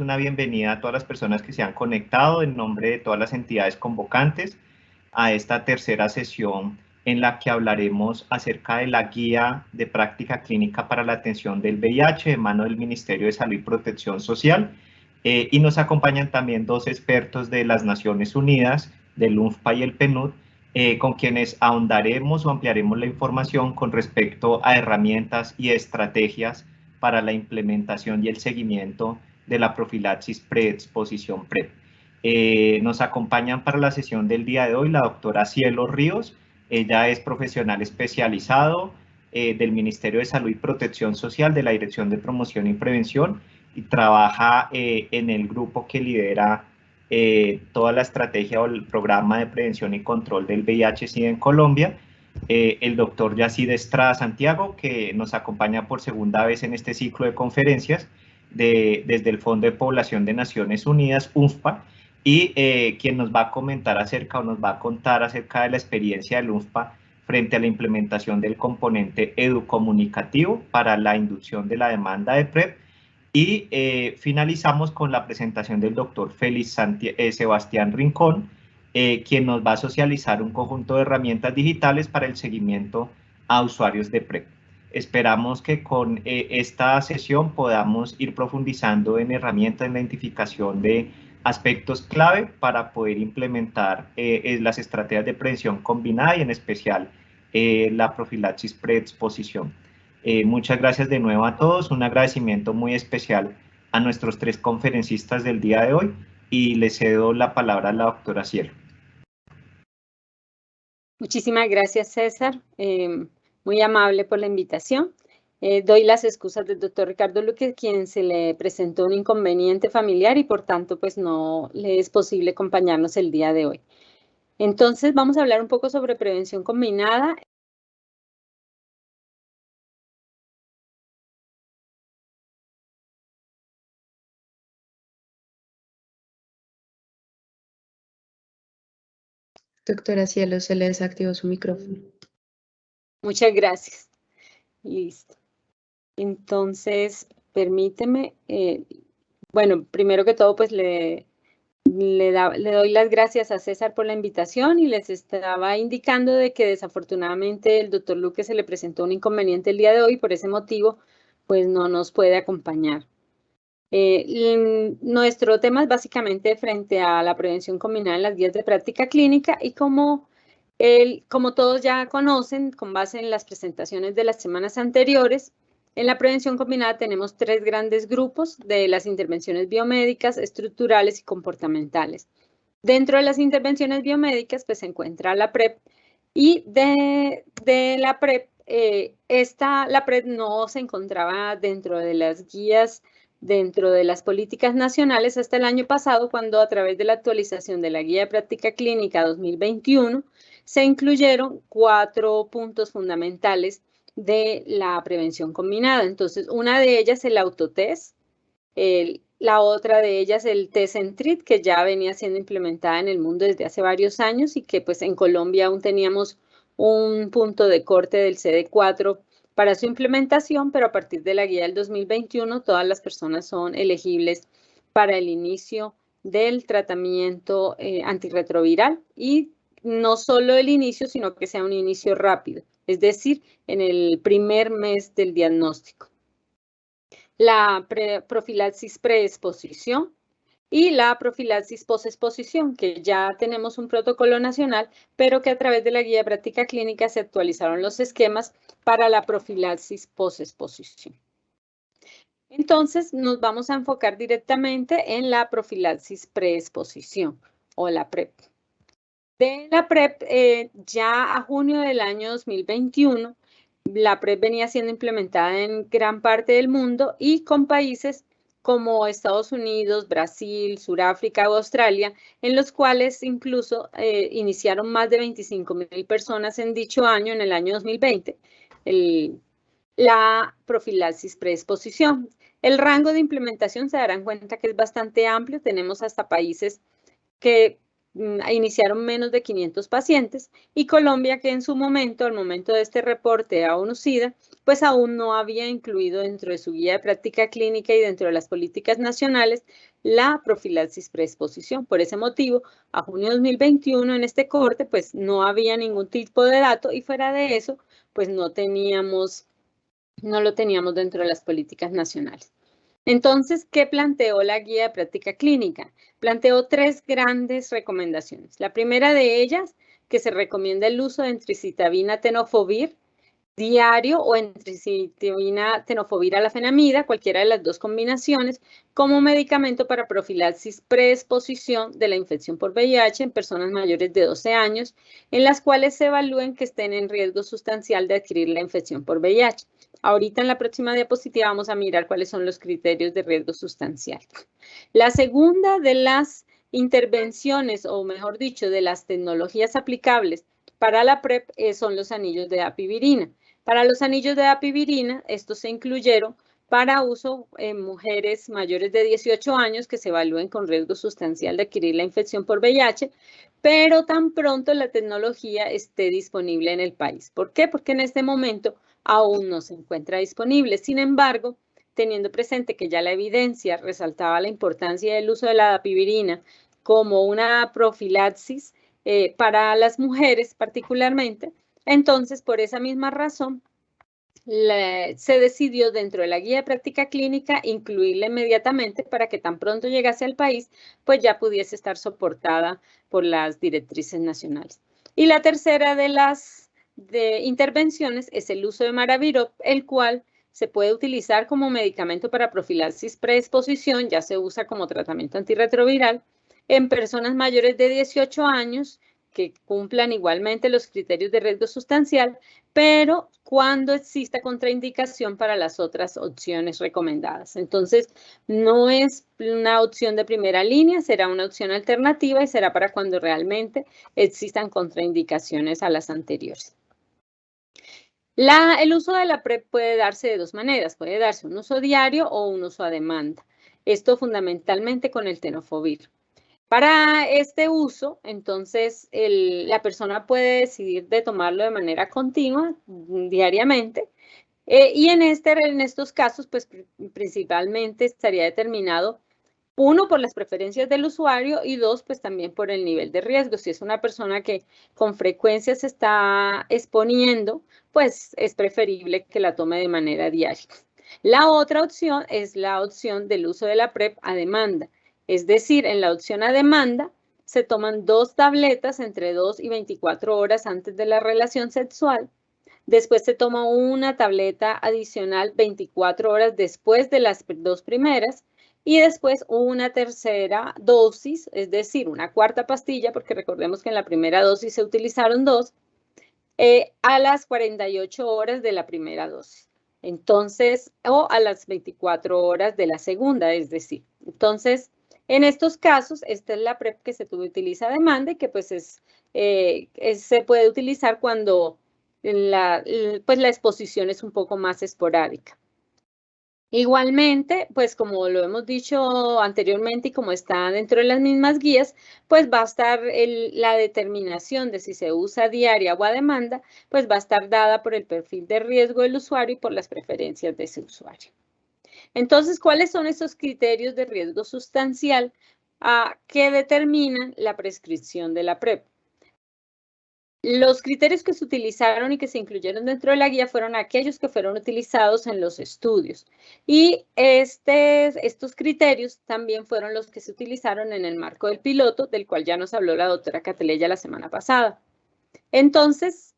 una bienvenida a todas las personas que se han conectado en nombre de todas las entidades convocantes a esta tercera sesión en la que hablaremos acerca de la guía de práctica clínica para la atención del VIH de mano del Ministerio de Salud y Protección Social. Y nos acompañan también dos expertos de las Naciones Unidas, del UNFPA y el PNUD, con quienes ahondaremos o ampliaremos la información con respecto a herramientas y estrategias para la implementación y el seguimiento de la profilaxis preexposición PrEP. Nos acompañan para la sesión del día de hoy la doctora Cielo Ríos. Ella es profesional especializado del Ministerio de Salud y Protección Social de la Dirección de Promoción y Prevención y trabaja en el grupo que lidera toda la estrategia o el programa de prevención y control del VIH-Sida en Colombia. El doctor Yacid Estrada Santiago, que nos acompaña por segunda vez en este ciclo de conferencias desde el Fondo de Población de Naciones Unidas, UNFPA, y quien nos va a comentar acerca o nos va a contar acerca de la experiencia del UNFPA frente a la implementación del componente educomunicativo para la inducción de la demanda de PrEP. Y finalizamos con la presentación del doctor Félix Sebastián Rincón, quien nos va a socializar un conjunto de herramientas digitales para el seguimiento a usuarios de PrEP. Esperamos que con esta sesión podamos ir profundizando en herramientas de identificación de aspectos clave para poder implementar las estrategias de prevención combinada y en especial la profilaxis preexposición. Muchas gracias de nuevo a todos, un agradecimiento muy especial a nuestros tres conferencistas del día de hoy y le cedo la palabra a la doctora Cielo. Muchísimas gracias, César, muy amable por la invitación. Doy las excusas del doctor Ricardo Luque, quien se le presentó un inconveniente familiar y por tanto pues no le es posible acompañarnos el día de hoy. Entonces vamos a hablar un poco sobre prevención combinada. Doctora Cielo, se le desactivó su micrófono. Muchas gracias. Listo. Entonces, permíteme, bueno, primero que todo, pues le doy las gracias a César por la invitación y les estaba indicando de que desafortunadamente el doctor Luque se le presentó un inconveniente el día de hoy, por ese motivo, pues no nos puede acompañar. Nuestro tema es básicamente frente a la prevención combinada en las guías de práctica clínica y como todos ya conocen, con base en las presentaciones de las semanas anteriores, en la prevención combinada tenemos tres grandes grupos de las intervenciones biomédicas, estructurales y comportamentales. Dentro de las intervenciones biomédicas pues se encuentra la PrEP y de la PrEP, la PrEP no se encontraba dentro de las guías, dentro de las políticas nacionales hasta el año pasado, cuando a través de la actualización de la Guía de Práctica Clínica 2021 se incluyeron 4 puntos fundamentales de la prevención combinada. Entonces, una de ellas es el autotest, la otra de ellas el test Centrit, que ya venía siendo implementada en el mundo desde hace varios años y que pues en Colombia aún teníamos un punto de corte del CD4 para su implementación, pero a partir de la guía del 2021 todas las personas son elegibles para el inicio del tratamiento antirretroviral y no solo el inicio, sino que sea un inicio rápido, es decir, en el primer mes del diagnóstico. La profilaxis preexposición y la profilaxis posexposición, que ya tenemos un protocolo nacional, pero que a través de la guía de práctica clínica se actualizaron los esquemas para la profilaxis posexposición. Entonces, nos vamos a enfocar directamente en la profilaxis preexposición o la PrEP. De la PrEP, ya a junio del año 2021, la PrEP venía siendo implementada en gran parte del mundo y con países como Estados Unidos, Brasil, Sudáfrica o Australia, en los cuales incluso iniciaron más de 25.000 personas en dicho año, en el año 2020, la profilaxis preexposición. El rango de implementación se darán cuenta que es bastante amplio, tenemos hasta países que iniciaron menos de 500 pacientes y Colombia, que en su momento, al momento de este reporte a ONU-SIDA, pues aún no había incluido dentro de su guía de práctica clínica y dentro de las políticas nacionales la profilaxis preexposición. Por ese motivo, a junio de 2021 en este corte, pues no había ningún tipo de dato y fuera de eso, pues no lo teníamos dentro de las políticas nacionales. Entonces, ¿qué planteó la guía de práctica clínica? Planteó 3 grandes recomendaciones. La primera de ellas, que se recomienda el uso de entricitabina tenofovir diario o entricitabina tenofovir alafenamida, cualquiera de las 2 combinaciones, como medicamento para profilaxis preexposición de la infección por VIH en personas mayores de 12 años, en las cuales se evalúen que estén en riesgo sustancial de adquirir la infección por VIH. Ahorita en la próxima diapositiva vamos a mirar cuáles son los criterios de riesgo sustancial. La segunda de las intervenciones, o mejor dicho, de las tecnologías aplicables para la PrEP son los anillos de dapivirina. Para los anillos de dapivirina, estos se incluyeron para uso en mujeres mayores de 18 años que se evalúen con riesgo sustancial de adquirir la infección por VIH, pero tan pronto la tecnología esté disponible en el país. ¿Por qué? Porque en este momento aún no se encuentra disponible. Sin embargo, teniendo presente que ya la evidencia resaltaba la importancia del uso de la dapivirina como una profilaxis para las mujeres particularmente, entonces por esa misma razón se decidió dentro de la guía de práctica clínica incluirla inmediatamente para que tan pronto llegase al país, pues ya pudiese estar soportada por las directrices nacionales. Y la tercera de las intervenciones es el uso de Maraviroc, el cual se puede utilizar como medicamento para profilaxis preexposición, ya se usa como tratamiento antirretroviral en personas mayores de 18 años que cumplan igualmente los criterios de riesgo sustancial, pero cuando exista contraindicación para las otras opciones recomendadas. Entonces, no es una opción de primera línea, será una opción alternativa y será para cuando realmente existan contraindicaciones a las anteriores. El uso de la PrEP puede darse de 2 maneras, puede darse un uso diario o un uso a demanda. Esto fundamentalmente con el tenofovir. Para este uso, entonces, la persona puede decidir de tomarlo de manera continua, diariamente, y en estos casos, pues, principalmente estaría determinado, 1, por las preferencias del usuario y 2, pues también por el nivel de riesgo. Si es una persona que con frecuencia se está exponiendo, pues es preferible que la tome de manera diaria. La otra opción es la opción del uso de la PrEP a demanda. Es decir, en la opción a demanda se toman 2 tabletas entre 2 y 24 horas antes de la relación sexual. Después se toma una tableta adicional 24 horas después de las 2 primeras y después una tercera dosis, es decir, una cuarta pastilla, porque recordemos que en la primera dosis se utilizaron 2, a las 48 horas de la primera dosis. Entonces, o a las 24 horas de la segunda, es decir. Entonces, en estos casos, esta es la PrEP que se utiliza a demanda y que pues se puede utilizar cuando la exposición es un poco más esporádica. Igualmente, pues como lo hemos dicho anteriormente y como está dentro de las mismas guías, pues va a estar la determinación de si se usa diaria o a demanda, pues va a estar dada por el perfil de riesgo del usuario y por las preferencias de ese usuario. Entonces, ¿cuáles son esos criterios de riesgo sustancial que determinan la prescripción de la PrEP? Los criterios que se utilizaron y que se incluyeron dentro de la guía fueron aquellos que fueron utilizados en los estudios. Y estos criterios también fueron los que se utilizaron en el marco del piloto, del cual ya nos habló la doctora Cateleya la semana pasada. Entonces,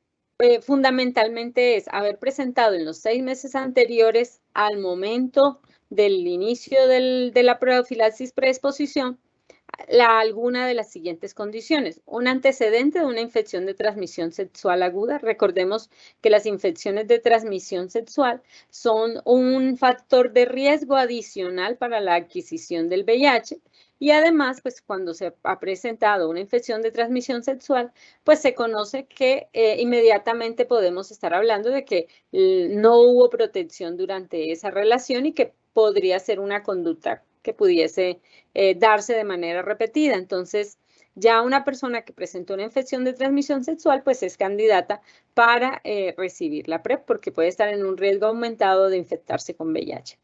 fundamentalmente es haber presentado en los 6 meses anteriores al momento del inicio de la profilaxis preexposición alguna de las siguientes condiciones. Un antecedente de una infección de transmisión sexual aguda. Recordemos que las infecciones de transmisión sexual son un factor de riesgo adicional para la adquisición del VIH y además, pues cuando se ha presentado una infección de transmisión sexual, pues se conoce que inmediatamente podemos estar hablando de que no hubo protección durante esa relación y que podría ser una conducta que pudiese darse de manera repetida. Entonces, ya una persona que presentó una infección de transmisión sexual, pues es candidata para recibir la PrEP porque puede estar en un riesgo aumentado de infectarse con VIH.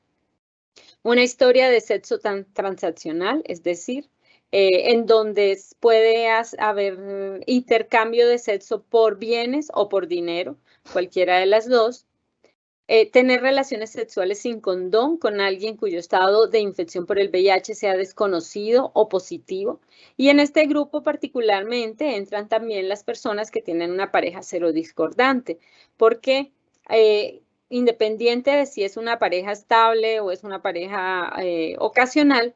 Una historia de sexo transaccional, es decir, en donde puede haber intercambio de sexo por bienes o por dinero, cualquiera de las dos. Tener relaciones sexuales sin condón con alguien cuyo estado de infección por el VIH sea desconocido o positivo. Y en este grupo particularmente entran también las personas que tienen una pareja serodiscordante, porque independiente de si es una pareja estable o es una pareja ocasional,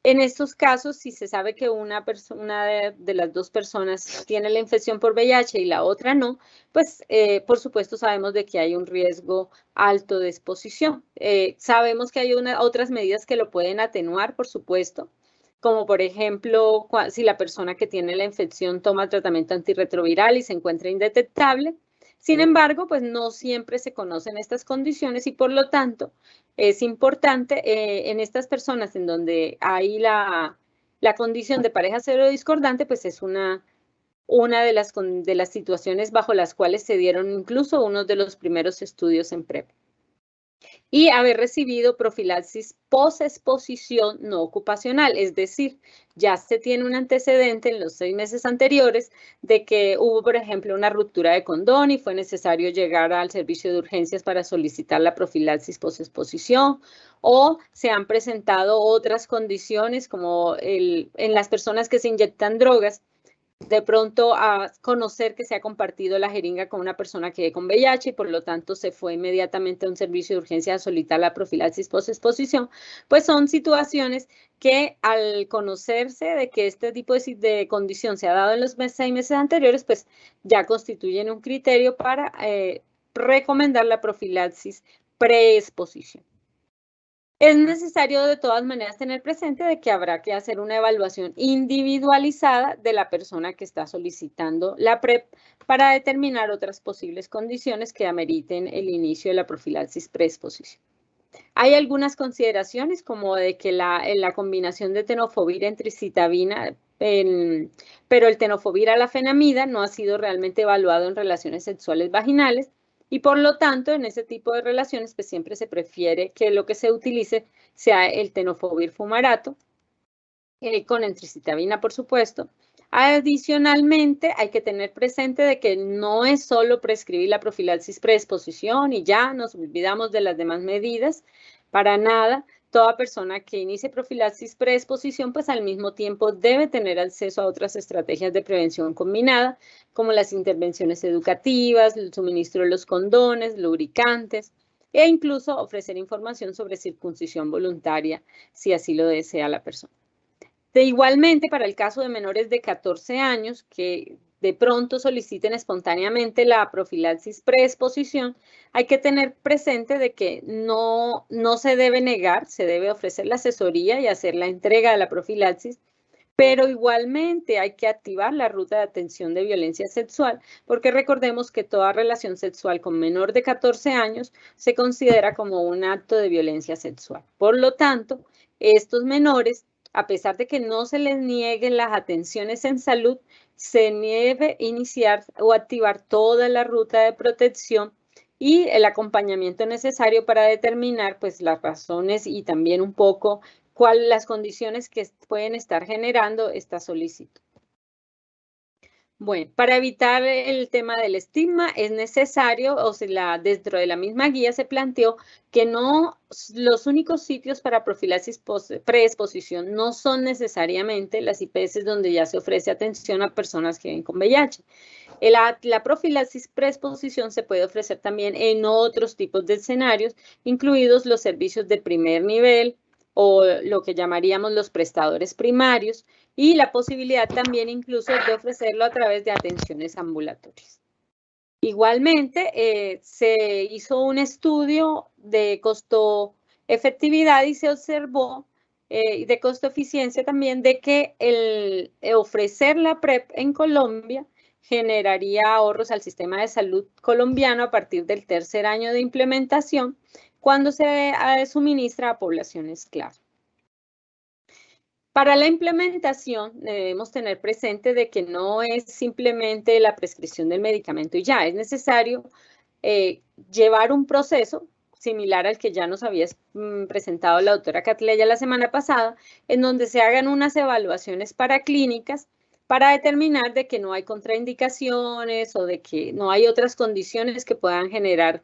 en estos casos, si se sabe que una de las dos personas tiene la infección por VIH y la otra no, pues por supuesto sabemos de que hay un riesgo alto de exposición. Sabemos que hay otras medidas que lo pueden atenuar, por supuesto, como por ejemplo, si la persona que tiene la infección toma tratamiento antirretroviral y se encuentra indetectable. Sin embargo, pues no siempre se conocen estas condiciones y por lo tanto es importante en estas personas en donde hay la condición de pareja serodiscordante, pues es una de las situaciones bajo las cuales se dieron incluso uno de los primeros estudios en PrEP. Y haber recibido profilaxis posexposición no ocupacional, es decir, ya se tiene un antecedente en los 6 meses anteriores de que hubo, por ejemplo, una ruptura de condón y fue necesario llegar al servicio de urgencias para solicitar la profilaxis posexposición, o se han presentado otras condiciones como en las personas que se inyectan drogas, de pronto a conocer que se ha compartido la jeringa con una persona que con VIH y por lo tanto se fue inmediatamente a un servicio de urgencia a solicitar la profilaxis posexposición, pues son situaciones que al conocerse de que este tipo de condición se ha dado en los 6 meses anteriores, pues ya constituyen un criterio para recomendar la profilaxis preexposición. Es necesario de todas maneras tener presente de que habrá que hacer una evaluación individualizada de la persona que está solicitando la PrEP para determinar otras posibles condiciones que ameriten el inicio de la profilaxis preexposición. Hay algunas consideraciones como de que la combinación de tenofovir en tricitabina, pero el tenofovir a la fenamida no ha sido realmente evaluado en relaciones sexuales vaginales. Y por lo tanto, en ese tipo de relaciones, pues siempre se prefiere que lo que se utilice sea el tenofovir fumarato, con entricitabina, por supuesto. Adicionalmente, hay que tener presente de que no es solo prescribir la profilaxis preexposición y ya nos olvidamos de las demás medidas, para nada. Toda persona que inicie profilaxis preexposición, pues al mismo tiempo debe tener acceso a otras estrategias de prevención combinada, como las intervenciones educativas, el suministro de los condones, lubricantes, e incluso ofrecer información sobre circuncisión voluntaria, si así lo desea la persona. Igualmente, para el caso de menores de 14 años que de pronto soliciten espontáneamente la profilaxis preexposición, hay que tener presente de que no se debe negar, se debe ofrecer la asesoría y hacer la entrega de la profilaxis, pero igualmente hay que activar la ruta de atención de violencia sexual, porque recordemos que toda relación sexual con menor de 14 años se considera como un acto de violencia sexual. Por lo tanto, estos menores, a pesar de que no se les nieguen las atenciones en salud, se debe iniciar o activar toda la ruta de protección y el acompañamiento necesario para determinar pues las razones y también un poco las condiciones que pueden estar generando esta solicitud. Bueno, para evitar el tema del estigma es necesario, o sea, dentro de la misma guía se planteó que no los únicos sitios para profilaxis preexposición no son necesariamente las IPS donde ya se ofrece atención a personas que viven con VIH. La profilaxis preexposición se puede ofrecer también en otros tipos de escenarios, incluidos los servicios de primer nivel, o lo que llamaríamos los prestadores primarios, y la posibilidad también incluso de ofrecerlo a través de atenciones ambulatorias. Igualmente, se hizo un estudio de costo-efectividad y se observó de costo-eficiencia también de que el ofrecer la PrEP en Colombia generaría ahorros al sistema de salud colombiano a partir del tercer año de implementación, cuando se suministra a poblaciones clave. Para la implementación debemos tener presente de que no es simplemente la prescripción del medicamento y ya, es necesario llevar un proceso similar al que ya nos había presentado la doctora Catleya la semana pasada, en donde se hagan unas evaluaciones paraclínicas para determinar de que no hay contraindicaciones o de que no hay otras condiciones que puedan generar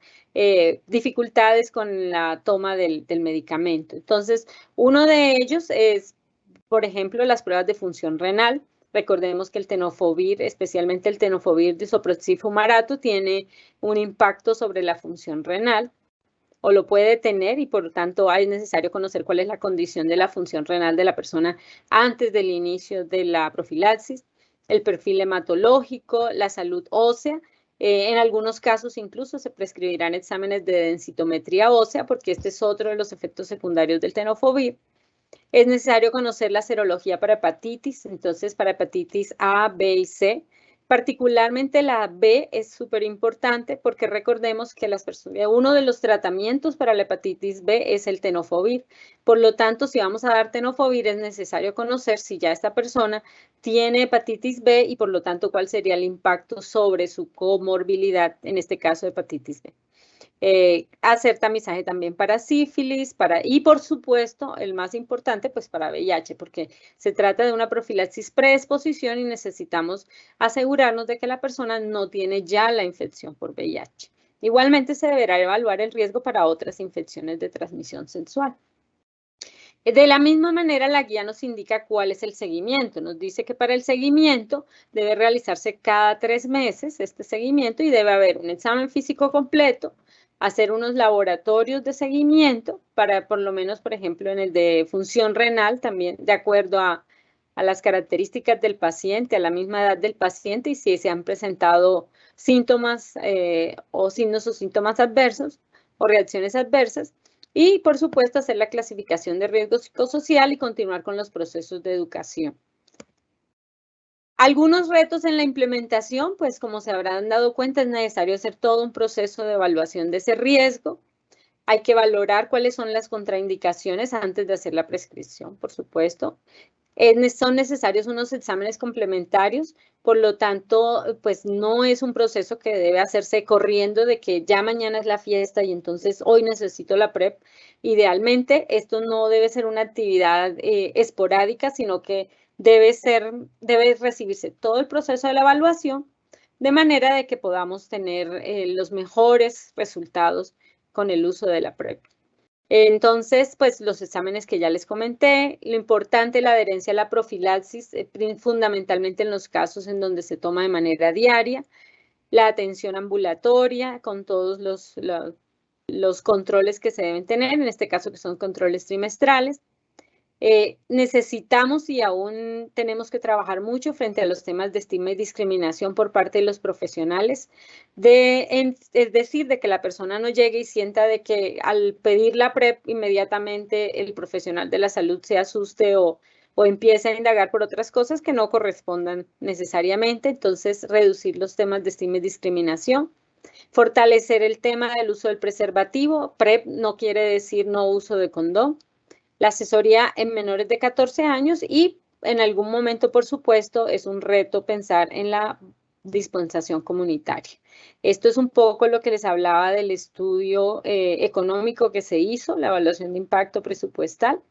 dificultades con la toma del medicamento. Entonces, uno de ellos es, por ejemplo, las pruebas de función renal. Recordemos que el tenofovir, especialmente el tenofovir disoproxil fumarato, tiene un impacto sobre la función renal o lo puede tener y por lo tanto es necesario conocer cuál es la condición de la función renal de la persona antes del inicio de la profilaxis, el perfil hematológico, la salud ósea. En algunos casos incluso se prescribirán exámenes de densitometría ósea porque este es otro de los efectos secundarios del tenofovir. Es necesario conocer la serología para hepatitis, entonces para hepatitis A, B y C. Particularmente la B es súper importante porque recordemos que uno de los tratamientos para la hepatitis B es el tenofovir. Por lo tanto, si vamos a dar tenofovir, es necesario conocer si ya esta persona tiene hepatitis B y por lo tanto cuál sería el impacto sobre su comorbilidad, en este caso hepatitis B. Hacer tamizaje también para sífilis, y por supuesto, el más importante, pues para VIH, porque se trata de una profilaxis preexposición y necesitamos asegurarnos de que la persona no tiene ya la infección por VIH. Igualmente se deberá evaluar el riesgo para otras infecciones de transmisión sexual. De la misma manera, la guía nos indica cuál es el seguimiento. Nos dice que para el seguimiento debe realizarse cada 3 meses este seguimiento y debe haber un examen físico completo, hacer unos laboratorios de seguimiento para, por lo menos, por ejemplo, en el de función renal, también de acuerdo a las características del paciente, a la misma edad del paciente y si se han presentado síntomas o signos o síntomas adversos o reacciones adversas. Y, por supuesto, hacer la clasificación de riesgo psicosocial y continuar con los procesos de educación. Algunos retos en la implementación, pues como se habrán dado cuenta, es necesario hacer todo un proceso de evaluación de ese riesgo. Hay que valorar cuáles son las contraindicaciones antes de hacer la prescripción, por supuesto. Son necesarios unos exámenes complementarios, por lo tanto, pues no es un proceso que debe hacerse corriendo de que ya mañana es la fiesta y entonces hoy necesito la PrEP. Idealmente, esto no debe ser una actividad esporádica, sino que debe recibirse todo el proceso de la evaluación de manera de que podamos tener los mejores resultados con el uso de la PrEP. Entonces, pues los exámenes que ya les comenté, lo importante, la adherencia a la profilaxis, fundamentalmente en los casos en donde se toma de manera diaria, la atención ambulatoria con todos los controles que se deben tener, en este caso que son controles trimestrales. Necesitamos y aún tenemos que trabajar mucho frente a los temas de estigma y discriminación por parte de los profesionales, es decir, de que la persona no llegue y sienta de que al pedir la PrEP inmediatamente el profesional de la salud se asuste o empiece a indagar por otras cosas que no correspondan necesariamente. Entonces, reducir los temas de estigma y discriminación. Fortalecer el tema del uso del preservativo. PrEP no quiere decir no uso de condón. La asesoría en menores de 14 años y en algún momento, por supuesto, es un reto pensar en la dispensación comunitaria. Esto es un poco lo que les hablaba del estudio económico que se hizo, la evaluación de impacto presupuestal.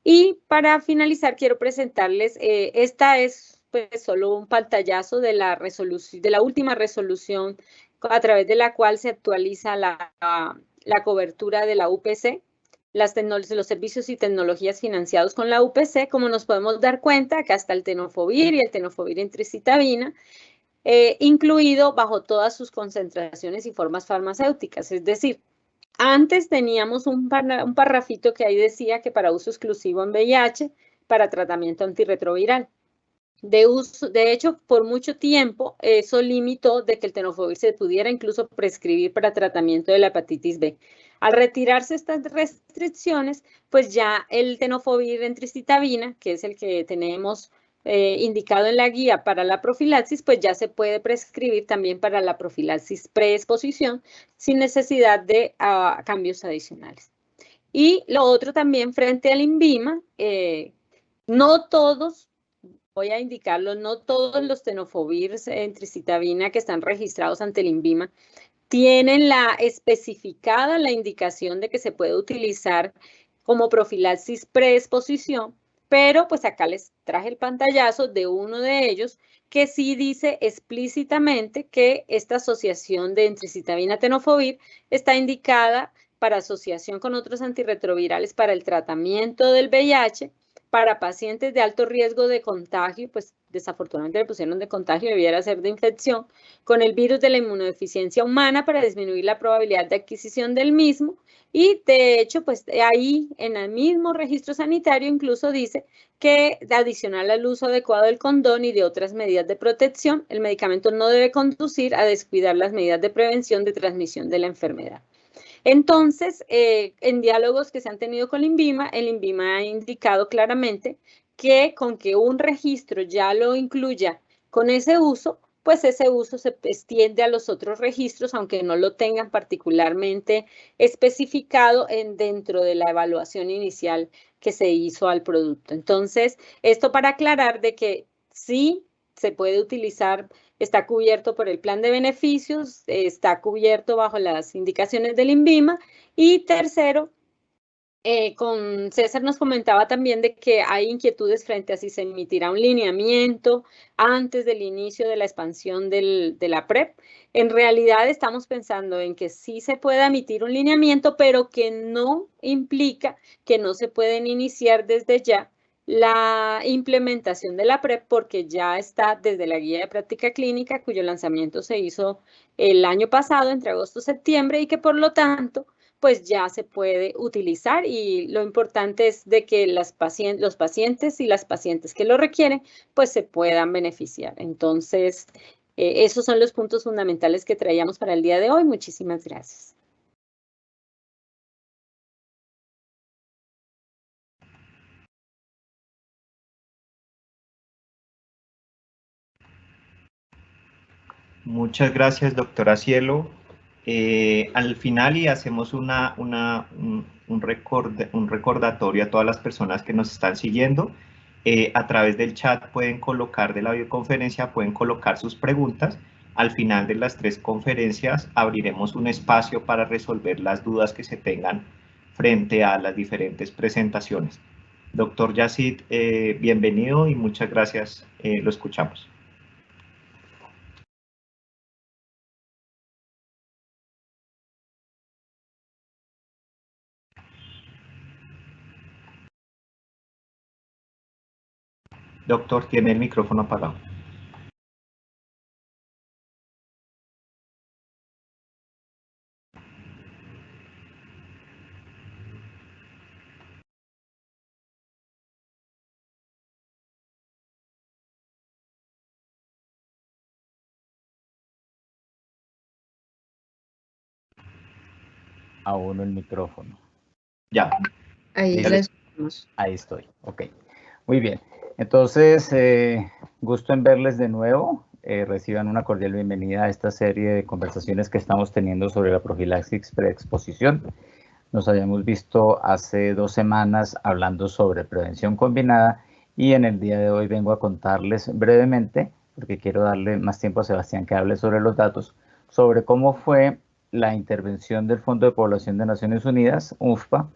Y para finalizar, quiero presentarles, esta es pues, solo un pantallazo de la última resolución a través de la cual se actualiza la cobertura de la UPC. Los servicios y tecnologías financiados con la UPC, como nos podemos dar cuenta, acá está el tenofovir y el tenofovir en tricitabina, incluido bajo todas sus concentraciones y formas farmacéuticas. Es decir, antes teníamos un parrafito que ahí decía que para uso exclusivo en VIH, para tratamiento antirretroviral. De hecho, por mucho tiempo, eso limitó de que el tenofovir se pudiera incluso prescribir para tratamiento de la hepatitis B. Al retirarse estas restricciones, pues ya el tenofovir en tricitabina, que es el que tenemos indicado en la guía para la profilaxis, pues ya se puede prescribir también para la profilaxis preexposición sin necesidad de cambios adicionales. Y lo otro también frente al INVIMA, no todos, voy a indicarlo, no todos los tenofovirs en tricitabina que están registrados ante el INVIMA tienen especificada la indicación de que se puede utilizar como profilaxis preexposición, pero pues acá les traje el pantallazo de uno de ellos que sí dice explícitamente que esta asociación de entricitabina-tenofovir está indicada para asociación con otros antirretrovirales para el tratamiento del VIH, para pacientes de alto riesgo de contagio, pues desafortunadamente le pusieron de contagio, debiera ser de infección, con el virus de la inmunodeficiencia humana para disminuir la probabilidad de adquisición del mismo. Y de hecho, pues ahí en el mismo registro sanitario incluso dice que adicional al uso adecuado del condón y de otras medidas de protección, el medicamento no debe conducir a descuidar las medidas de prevención de transmisión de la enfermedad. Entonces, en diálogos que se han tenido con el INVIMA ha indicado claramente que con que un registro ya lo incluya con ese uso, pues ese uso se extiende a los otros registros, aunque no lo tengan particularmente especificado dentro de la evaluación inicial que se hizo al producto. Entonces, esto para aclarar de que sí se puede utilizar, está cubierto por el plan de beneficios, está cubierto bajo las indicaciones del INVIMA. Y tercero, con César nos comentaba también de que hay inquietudes frente a si se emitirá un lineamiento antes del inicio de la expansión de la PrEP. En realidad estamos pensando en que sí se pueda emitir un lineamiento, pero que no implica que no se pueden iniciar desde ya la implementación de la PrEP, porque ya está desde la guía de práctica clínica, cuyo lanzamiento se hizo el año pasado, entre agosto y septiembre, y que por lo tanto pues ya se puede utilizar, y lo importante es de que los pacientes y las pacientes que lo requieren, pues se puedan beneficiar. Entonces, esos son los puntos fundamentales que traíamos para el día de hoy. Muchísimas gracias. Muchas gracias, doctora Cielo. Al final, y hacemos un recordatorio a todas las personas que nos están siguiendo, a través del chat pueden colocar de la videoconferencia, pueden colocar sus preguntas. Al final de las 3 conferencias abriremos un espacio para resolver las dudas que se tengan frente a las diferentes presentaciones. Doctor Yacid, bienvenido y muchas gracias, lo escuchamos. Doctor, tiene el micrófono apagado. Aún el micrófono. Ya. Ahí la escuchamos. Ahí estoy, ok. Muy bien. Entonces, gusto en verles de nuevo. Reciban una cordial bienvenida a esta serie de conversaciones que estamos teniendo sobre la profilaxis preexposición. Nos habíamos visto hace 2 semanas hablando sobre prevención combinada, y en el día de hoy vengo a contarles brevemente, porque quiero darle más tiempo a Sebastián que hable sobre los datos, sobre cómo fue la intervención del Fondo de Población de Naciones Unidas, UNFPA,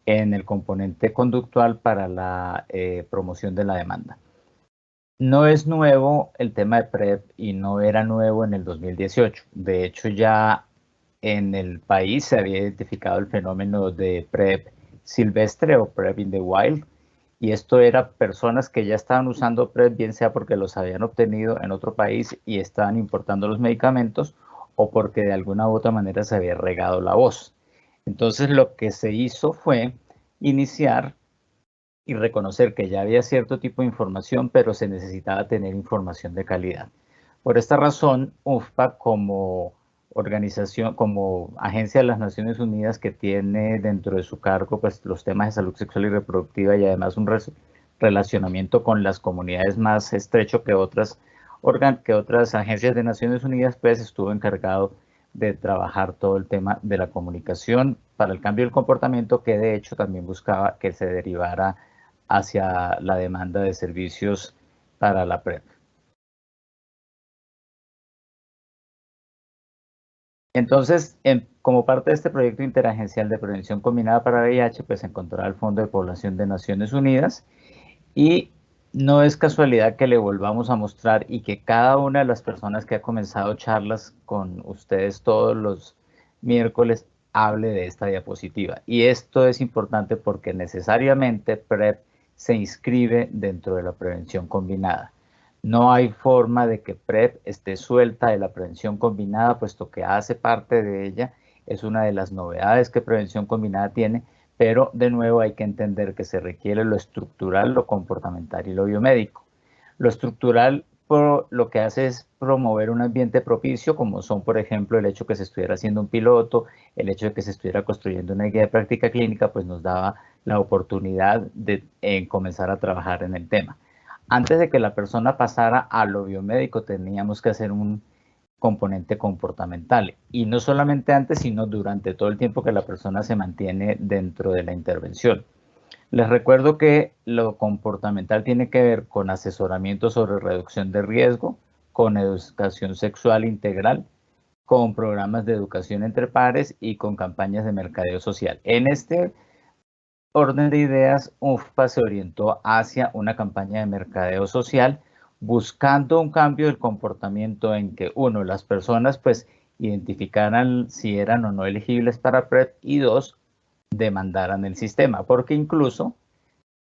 en el componente conductual para la promoción de la demanda. No es nuevo el tema de PrEP y no era nuevo en el 2018. De hecho, ya en el país se había identificado el fenómeno de PrEP silvestre o PrEP in the wild, y esto era personas que ya estaban usando PrEP, bien sea porque los habían obtenido en otro país y estaban importando los medicamentos, o porque de alguna u otra manera se había regado la voz. Entonces lo que se hizo fue iniciar y reconocer que ya había cierto tipo de información, pero se necesitaba tener información de calidad. Por esta razón, UNFPA, como organización, como agencia de las Naciones Unidas que tiene dentro de su cargo pues los temas de salud sexual y reproductiva, y además un relacionamiento con las comunidades más estrecho que otras agencias de Naciones Unidas, pues estuvo encargado de trabajar todo el tema de la comunicación para el cambio del comportamiento, que de hecho también buscaba que se derivara hacia la demanda de servicios para la PrEP. Entonces, como parte de este proyecto interagencial de prevención combinada para VIH, pues se encontrará el Fondo de Población de Naciones Unidas y no es casualidad que le volvamos a mostrar y que cada una de las personas que ha comenzado charlas con ustedes todos los miércoles hable de esta diapositiva. Y esto es importante porque necesariamente PrEP se inscribe dentro de la prevención combinada. No hay forma de que PrEP esté suelta de la prevención combinada, puesto que hace parte de ella, es una de las novedades que prevención combinada tiene, pero de nuevo hay que entender que se requiere lo estructural, lo comportamental y lo biomédico. Lo estructural lo que hace es promover un ambiente propicio, como son, por ejemplo, el hecho que se estuviera haciendo un piloto, el hecho de que se estuviera construyendo una guía de práctica clínica, pues nos daba la oportunidad de comenzar a trabajar en el tema. Antes de que la persona pasara a lo biomédico, teníamos que hacer un componente comportamental. Y no solamente antes, sino durante todo el tiempo que la persona se mantiene dentro de la intervención. Les recuerdo que lo comportamental tiene que ver con asesoramiento sobre reducción de riesgo, con educación sexual integral, con programas de educación entre pares y con campañas de mercadeo social. En este orden de ideas, UNFPA se orientó hacia una campaña de mercadeo social buscando un cambio del comportamiento en que, uno, las personas pues identificaran si eran o no elegibles para PrEP y dos, demandaran el sistema, porque incluso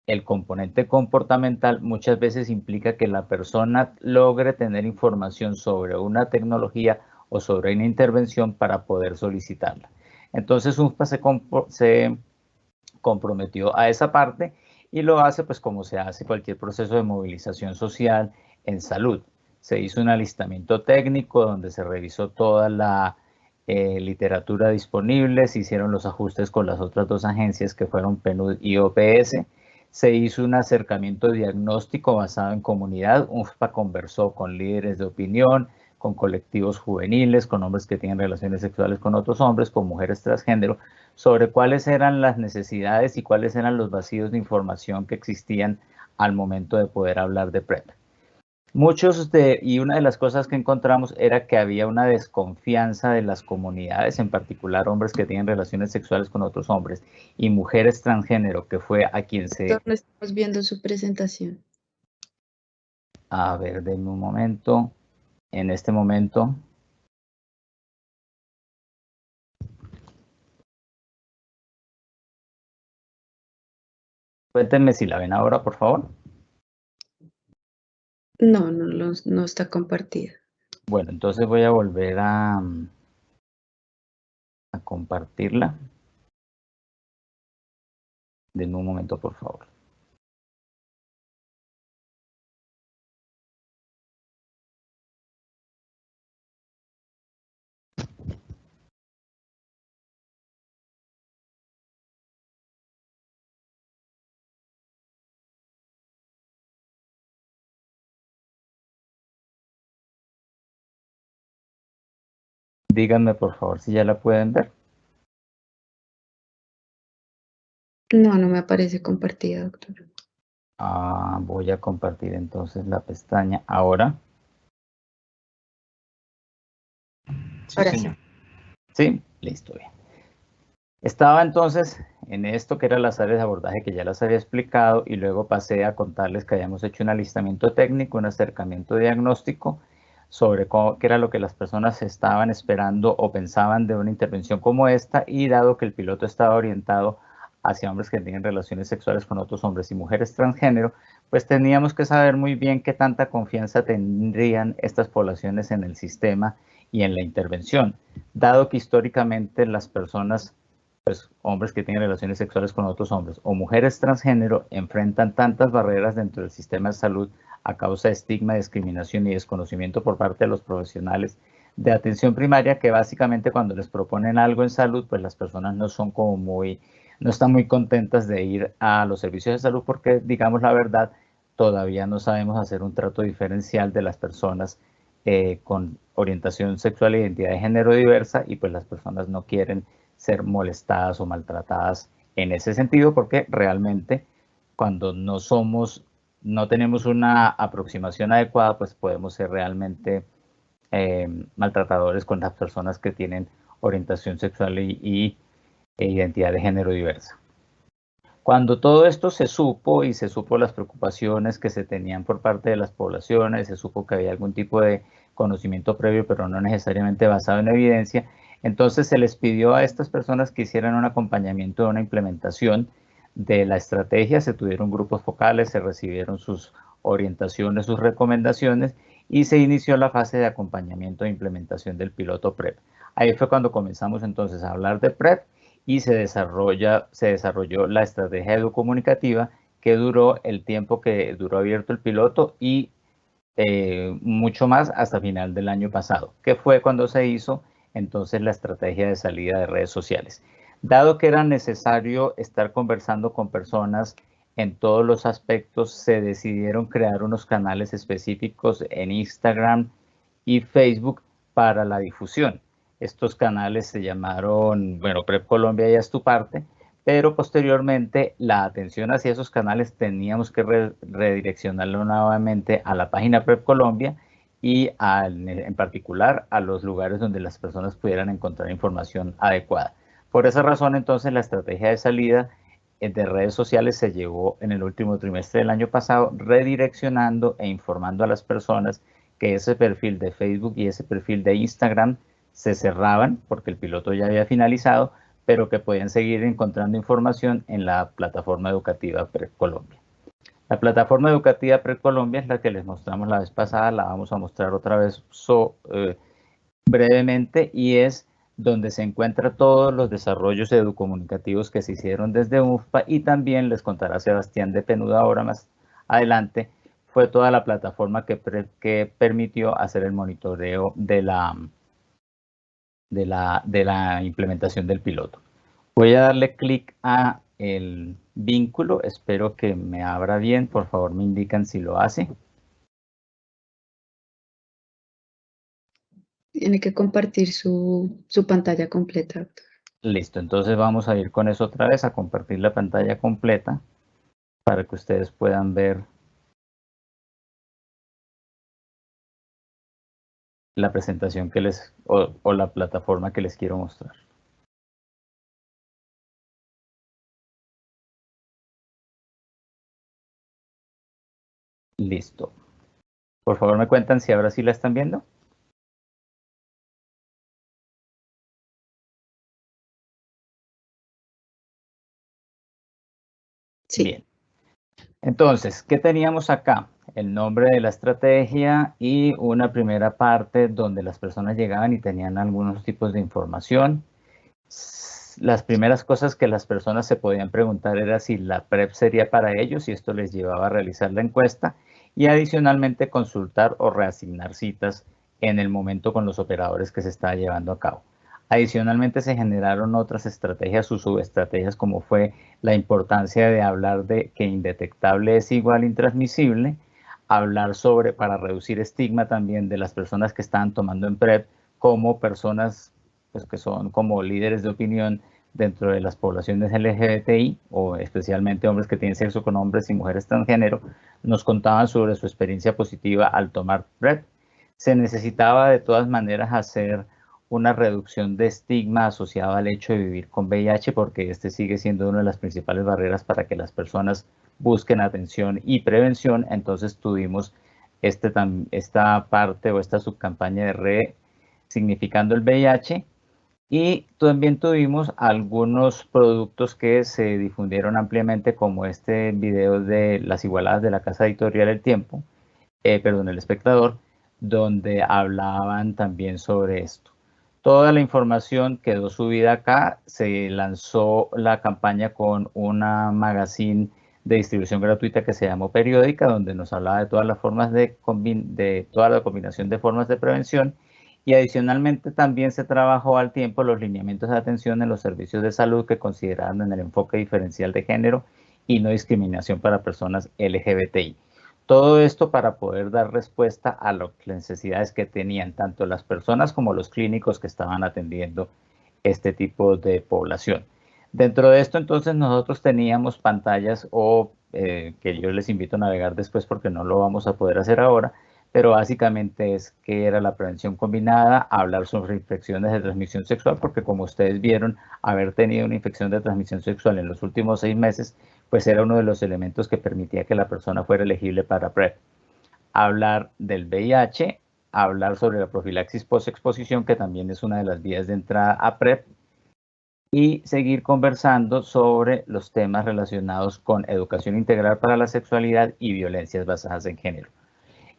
el componente comportamental muchas veces implica que la persona logre tener información sobre una tecnología o sobre una intervención para poder solicitarla. Entonces UNFPA se comprometió a esa parte y lo hace pues como se hace cualquier proceso de movilización social en salud. Se hizo un alistamiento técnico donde se revisó toda la literatura disponible, se hicieron los ajustes con las otras dos agencias que fueron PNUD y OPS, se hizo un acercamiento diagnóstico basado en comunidad, UNFPA conversó con líderes de opinión, con colectivos juveniles, con hombres que tienen relaciones sexuales con otros hombres, con mujeres transgénero, sobre cuáles eran las necesidades y cuáles eran los vacíos de información que existían al momento de poder hablar de PrEP. Y una de las cosas que encontramos era que había una desconfianza de las comunidades, en particular hombres que tienen relaciones sexuales con otros hombres y mujeres transgénero, que fue a quien se... Doctor, no estamos viendo su presentación. A ver, denme un momento. En este momento... Cuéntenme si la ven ahora, por favor. No, no está compartida. Bueno, entonces voy a volver a compartirla. Denme un momento, por favor. Díganme, por favor, si ya la pueden ver. No me aparece compartida, doctor. Voy a compartir entonces la pestaña ahora. Sí, señor. Sí, listo, bien. Estaba entonces en esto que eran las áreas de abordaje que ya las había explicado y luego pasé a contarles que habíamos hecho un alistamiento técnico, un acercamiento diagnóstico sobre qué era lo que las personas estaban esperando o pensaban de una intervención como esta, y dado que el piloto estaba orientado hacia hombres que tienen relaciones sexuales con otros hombres y mujeres transgénero, pues teníamos que saber muy bien qué tanta confianza tendrían estas poblaciones en el sistema y en la intervención, dado que históricamente las personas, pues hombres que tienen relaciones sexuales con otros hombres o mujeres transgénero, enfrentan tantas barreras dentro del sistema de salud a causa de estigma, discriminación y desconocimiento por parte de los profesionales de atención primaria, que básicamente cuando les proponen algo en salud, pues las personas no están muy contentas de ir a los servicios de salud porque, digamos la verdad, todavía no sabemos hacer un trato diferencial de las personas con orientación sexual e identidad de género diversa, y pues las personas no quieren ser molestadas o maltratadas en ese sentido, porque realmente cuando no tenemos una aproximación adecuada, pues podemos ser realmente maltratadores con las personas que tienen orientación sexual e identidad de género diversa. Cuando todo esto se supo y se supo las preocupaciones que se tenían por parte de las poblaciones, se supo que había algún tipo de conocimiento previo, pero no necesariamente basado en evidencia, entonces se les pidió a estas personas que hicieran un acompañamiento de una implementación de la estrategia, se tuvieron grupos focales, se recibieron sus orientaciones, sus recomendaciones y se inició la fase de acompañamiento e implementación del piloto PREP. Ahí fue cuando comenzamos entonces a hablar de PREP y se desarrolló la estrategia educomunicativa que duró el tiempo que duró abierto el piloto y mucho más hasta final del año pasado, que fue cuando se hizo entonces la estrategia de salida de redes sociales. Dado que era necesario estar conversando con personas en todos los aspectos, se decidieron crear unos canales específicos en Instagram y Facebook para la difusión. Estos canales se llamaron, bueno, PrEP Colombia ya es tu parte, pero posteriormente la atención hacia esos canales teníamos que redireccionarlo nuevamente a la página PrEP Colombia y en particular a los lugares donde las personas pudieran encontrar información adecuada. Por esa razón, entonces, la estrategia de salida de redes sociales se llevó en el último trimestre del año pasado, redireccionando e informando a las personas que ese perfil de Facebook y ese perfil de Instagram se cerraban porque el piloto ya había finalizado, pero que podían seguir encontrando información en la plataforma educativa PrEP Colombia. La plataforma educativa PrEP Colombia es la que les mostramos la vez pasada, la vamos a mostrar otra vez brevemente, y es donde se encuentran todos los desarrollos educomunicativos que se hicieron desde UNFPA, y también les contará Sebastián de Penuda ahora más adelante, fue toda la plataforma que permitió hacer el monitoreo de la implementación del piloto. Voy a darle clic a el vínculo, espero que me abra bien, por favor me indican si lo hace. Tiene que compartir su pantalla completa. Listo, entonces vamos a ir con eso otra vez, a compartir la pantalla completa para que ustedes puedan ver la presentación que o la plataforma que les quiero mostrar. Listo. Por favor me cuentan si ahora sí la están viendo. Sí. Bien. Entonces, ¿qué teníamos acá? El nombre de la estrategia y una primera parte donde las personas llegaban y tenían algunos tipos de información. Las primeras cosas que las personas se podían preguntar era si la PrEP sería para ellos, y esto les llevaba a realizar la encuesta y adicionalmente consultar o reasignar citas en el momento con los operadores que se estaba llevando a cabo. Adicionalmente se generaron otras estrategias o subestrategias, como fue la importancia de hablar de que indetectable es igual intransmisible, hablar sobre, para reducir estigma también de las personas que estaban tomando en PrEP como personas pues, que son como líderes de opinión dentro de las poblaciones LGBTI, o especialmente hombres que tienen sexo con hombres y mujeres transgénero, nos contaban sobre su experiencia positiva al tomar PrEP. Se necesitaba de todas maneras hacer una reducción de estigma asociado al hecho de vivir con VIH, porque este sigue siendo una de las principales barreras para que las personas busquen atención y prevención. Entonces tuvimos esta parte o esta subcampaña de resignificando el VIH, y también tuvimos algunos productos que se difundieron ampliamente, como este video de Las Igualadas de la casa editorial El Tiempo, El Espectador, donde hablaban también sobre esto. Toda la información quedó subida acá. Se lanzó la campaña con una magazine de distribución gratuita que se llamó Periódica, donde nos hablaba de todas las formas de toda la combinación de formas de prevención, y adicionalmente también se trabajó al tiempo los lineamientos de atención en los servicios de salud que consideraban en el enfoque diferencial de género y no discriminación para personas LGBTI. Todo esto para poder dar respuesta a las necesidades que tenían tanto las personas como los clínicos que estaban atendiendo este tipo de población. Dentro de esto, entonces, nosotros teníamos pantallas que yo les invito a navegar después porque no lo vamos a poder hacer ahora, pero básicamente es que era la prevención combinada, hablar sobre infecciones de transmisión sexual, porque como ustedes vieron, haber tenido una infección de transmisión sexual en los últimos 6 meses, pues era uno de los elementos que permitía que la persona fuera elegible para PrEP. Hablar del VIH, hablar sobre la profilaxis post-exposición, que también es una de las vías de entrada a PrEP, y seguir conversando sobre los temas relacionados con educación integral para la sexualidad y violencias basadas en género.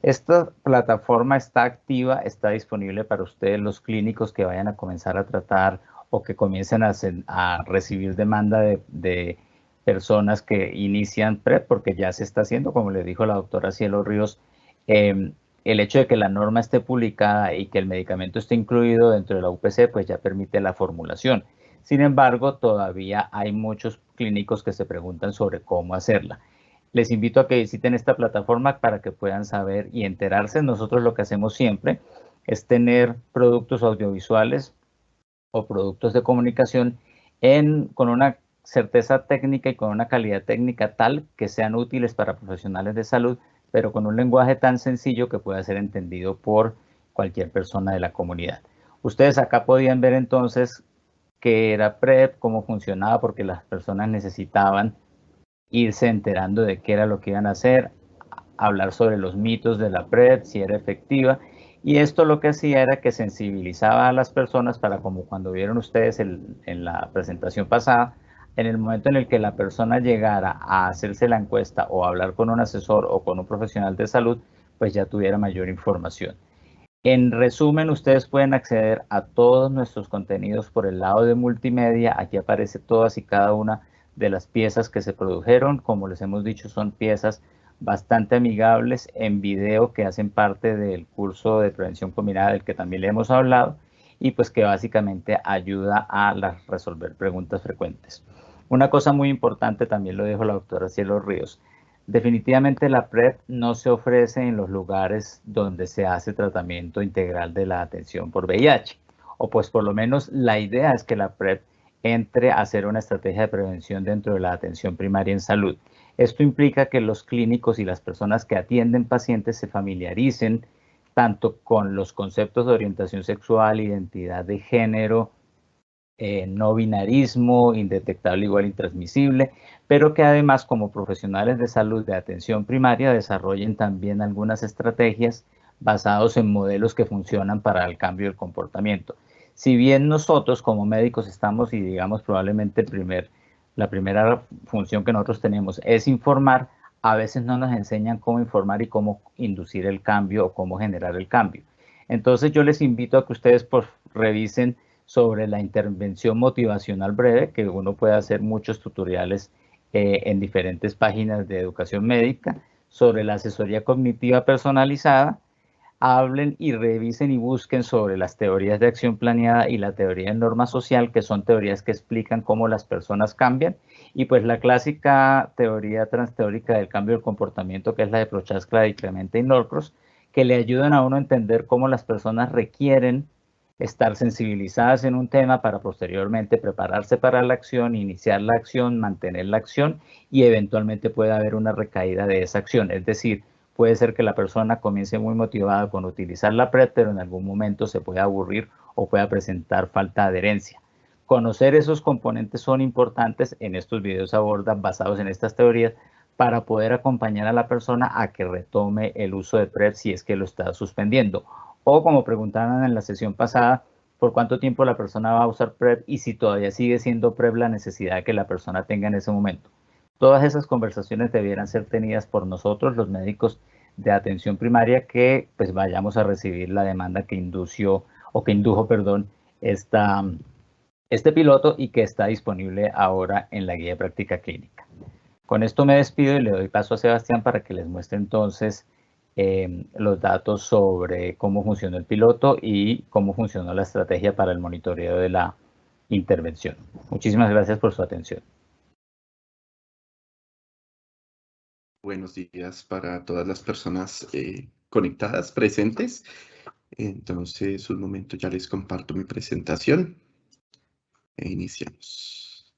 Esta plataforma está activa, está disponible para ustedes, los clínicos que vayan a comenzar a tratar o que comiencen a recibir demanda de personas que inician PrEP, porque ya se está haciendo, como le dijo la doctora Cielo Ríos, el hecho de que la norma esté publicada y que el medicamento esté incluido dentro de la UPC, pues ya permite la formulación. Sin embargo, todavía hay muchos clínicos que se preguntan sobre cómo hacerla. Les invito a que visiten esta plataforma para que puedan saber y enterarse. Nosotros lo que hacemos siempre es tener productos audiovisuales o productos de comunicación con una certeza técnica y con una calidad técnica tal que sean útiles para profesionales de salud, pero con un lenguaje tan sencillo que pueda ser entendido por cualquier persona de la comunidad. Ustedes acá podían ver entonces qué era PrEP, cómo funcionaba, porque las personas necesitaban irse enterando de qué era lo que iban a hacer, hablar sobre los mitos de la PrEP, si era efectiva, y esto lo que hacía era que sensibilizaba a las personas para, como cuando vieron ustedes en la presentación pasada, en el momento en el que la persona llegara a hacerse la encuesta o a hablar con un asesor o con un profesional de salud, pues ya tuviera mayor información. En resumen, ustedes pueden acceder a todos nuestros contenidos por el lado de multimedia. Aquí aparece todas y cada una de las piezas que se produjeron. Como les hemos dicho, son piezas bastante amigables en video que hacen parte del curso de prevención combinada del que también le hemos hablado y pues que básicamente ayuda a resolver preguntas frecuentes. Una cosa muy importante, también lo dijo la doctora Cielo Ríos, definitivamente la PrEP no se ofrece en los lugares donde se hace tratamiento integral de la atención por VIH, o pues por lo menos la idea es que la PrEP entre a ser una estrategia de prevención dentro de la atención primaria en salud. Esto implica que los clínicos y las personas que atienden pacientes se familiaricen tanto con los conceptos de orientación sexual, identidad de género, no binarismo, indetectable igual intransmisible, pero que además como profesionales de salud de atención primaria desarrollen también algunas estrategias basados en modelos que funcionan para el cambio del comportamiento. Si bien nosotros como médicos estamos y digamos probablemente la primera función que nosotros tenemos es informar, a veces no nos enseñan cómo informar y cómo inducir el cambio o cómo generar el cambio. Entonces yo les invito a que ustedes revisen sobre la intervención motivacional breve, que uno puede hacer muchos tutoriales en diferentes páginas de educación médica, sobre la asesoría cognitiva personalizada. Hablen y revisen y busquen sobre las teorías de acción planeada y la teoría de norma social, que son teorías que explican cómo las personas cambian, y pues la clásica teoría transteórica del cambio del comportamiento, que es la de Prochaska, de Clemente y Norcross, que le ayudan a uno a entender cómo las personas requieren estar sensibilizadas en un tema para posteriormente prepararse para la acción, iniciar la acción, mantener la acción y eventualmente puede haber una recaída de esa acción. Es decir, puede ser que la persona comience muy motivada con utilizar la PrEP, pero en algún momento se pueda aburrir o pueda presentar falta de adherencia. Conocer esos componentes son importantes, en estos videos abordan basados en estas teorías para poder acompañar a la persona a que retome el uso de PrEP si es que lo está suspendiendo. O como preguntaban en la sesión pasada, por cuánto tiempo la persona va a usar PrEP y si todavía sigue siendo PrEP la necesidad que la persona tenga en ese momento. Todas esas conversaciones debieran ser tenidas por nosotros, los médicos de atención primaria, que pues vayamos a recibir la demanda que indujo, este piloto y que está disponible ahora en la guía de práctica clínica. Con esto me despido y le doy paso a Sebastián para que les muestre entonces los datos sobre cómo funcionó el piloto y cómo funcionó la estrategia para el monitoreo de la intervención. Muchísimas gracias por su atención. Buenos días para todas las personas conectadas, presentes. Entonces, un momento, ya les comparto mi presentación e iniciamos.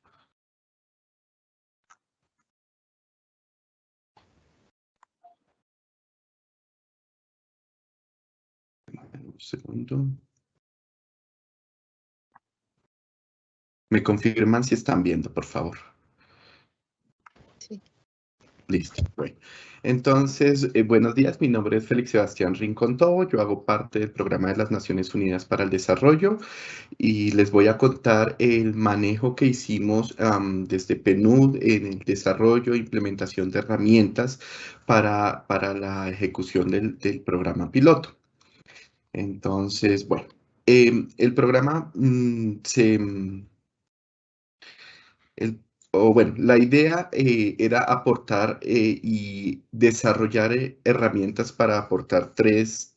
segundo. ¿Me confirman si están viendo, por favor? Sí. Listo. Bueno. Entonces, buenos días. Mi nombre es Félix Sebastián Rincón Tobo. Yo hago parte del Programa de las Naciones Unidas para el Desarrollo y les voy a contar el manejo que hicimos desde PNUD en el desarrollo e implementación de herramientas para la ejecución del programa piloto. Entonces, bueno, el programa la idea era aportar y desarrollar herramientas para aportar tres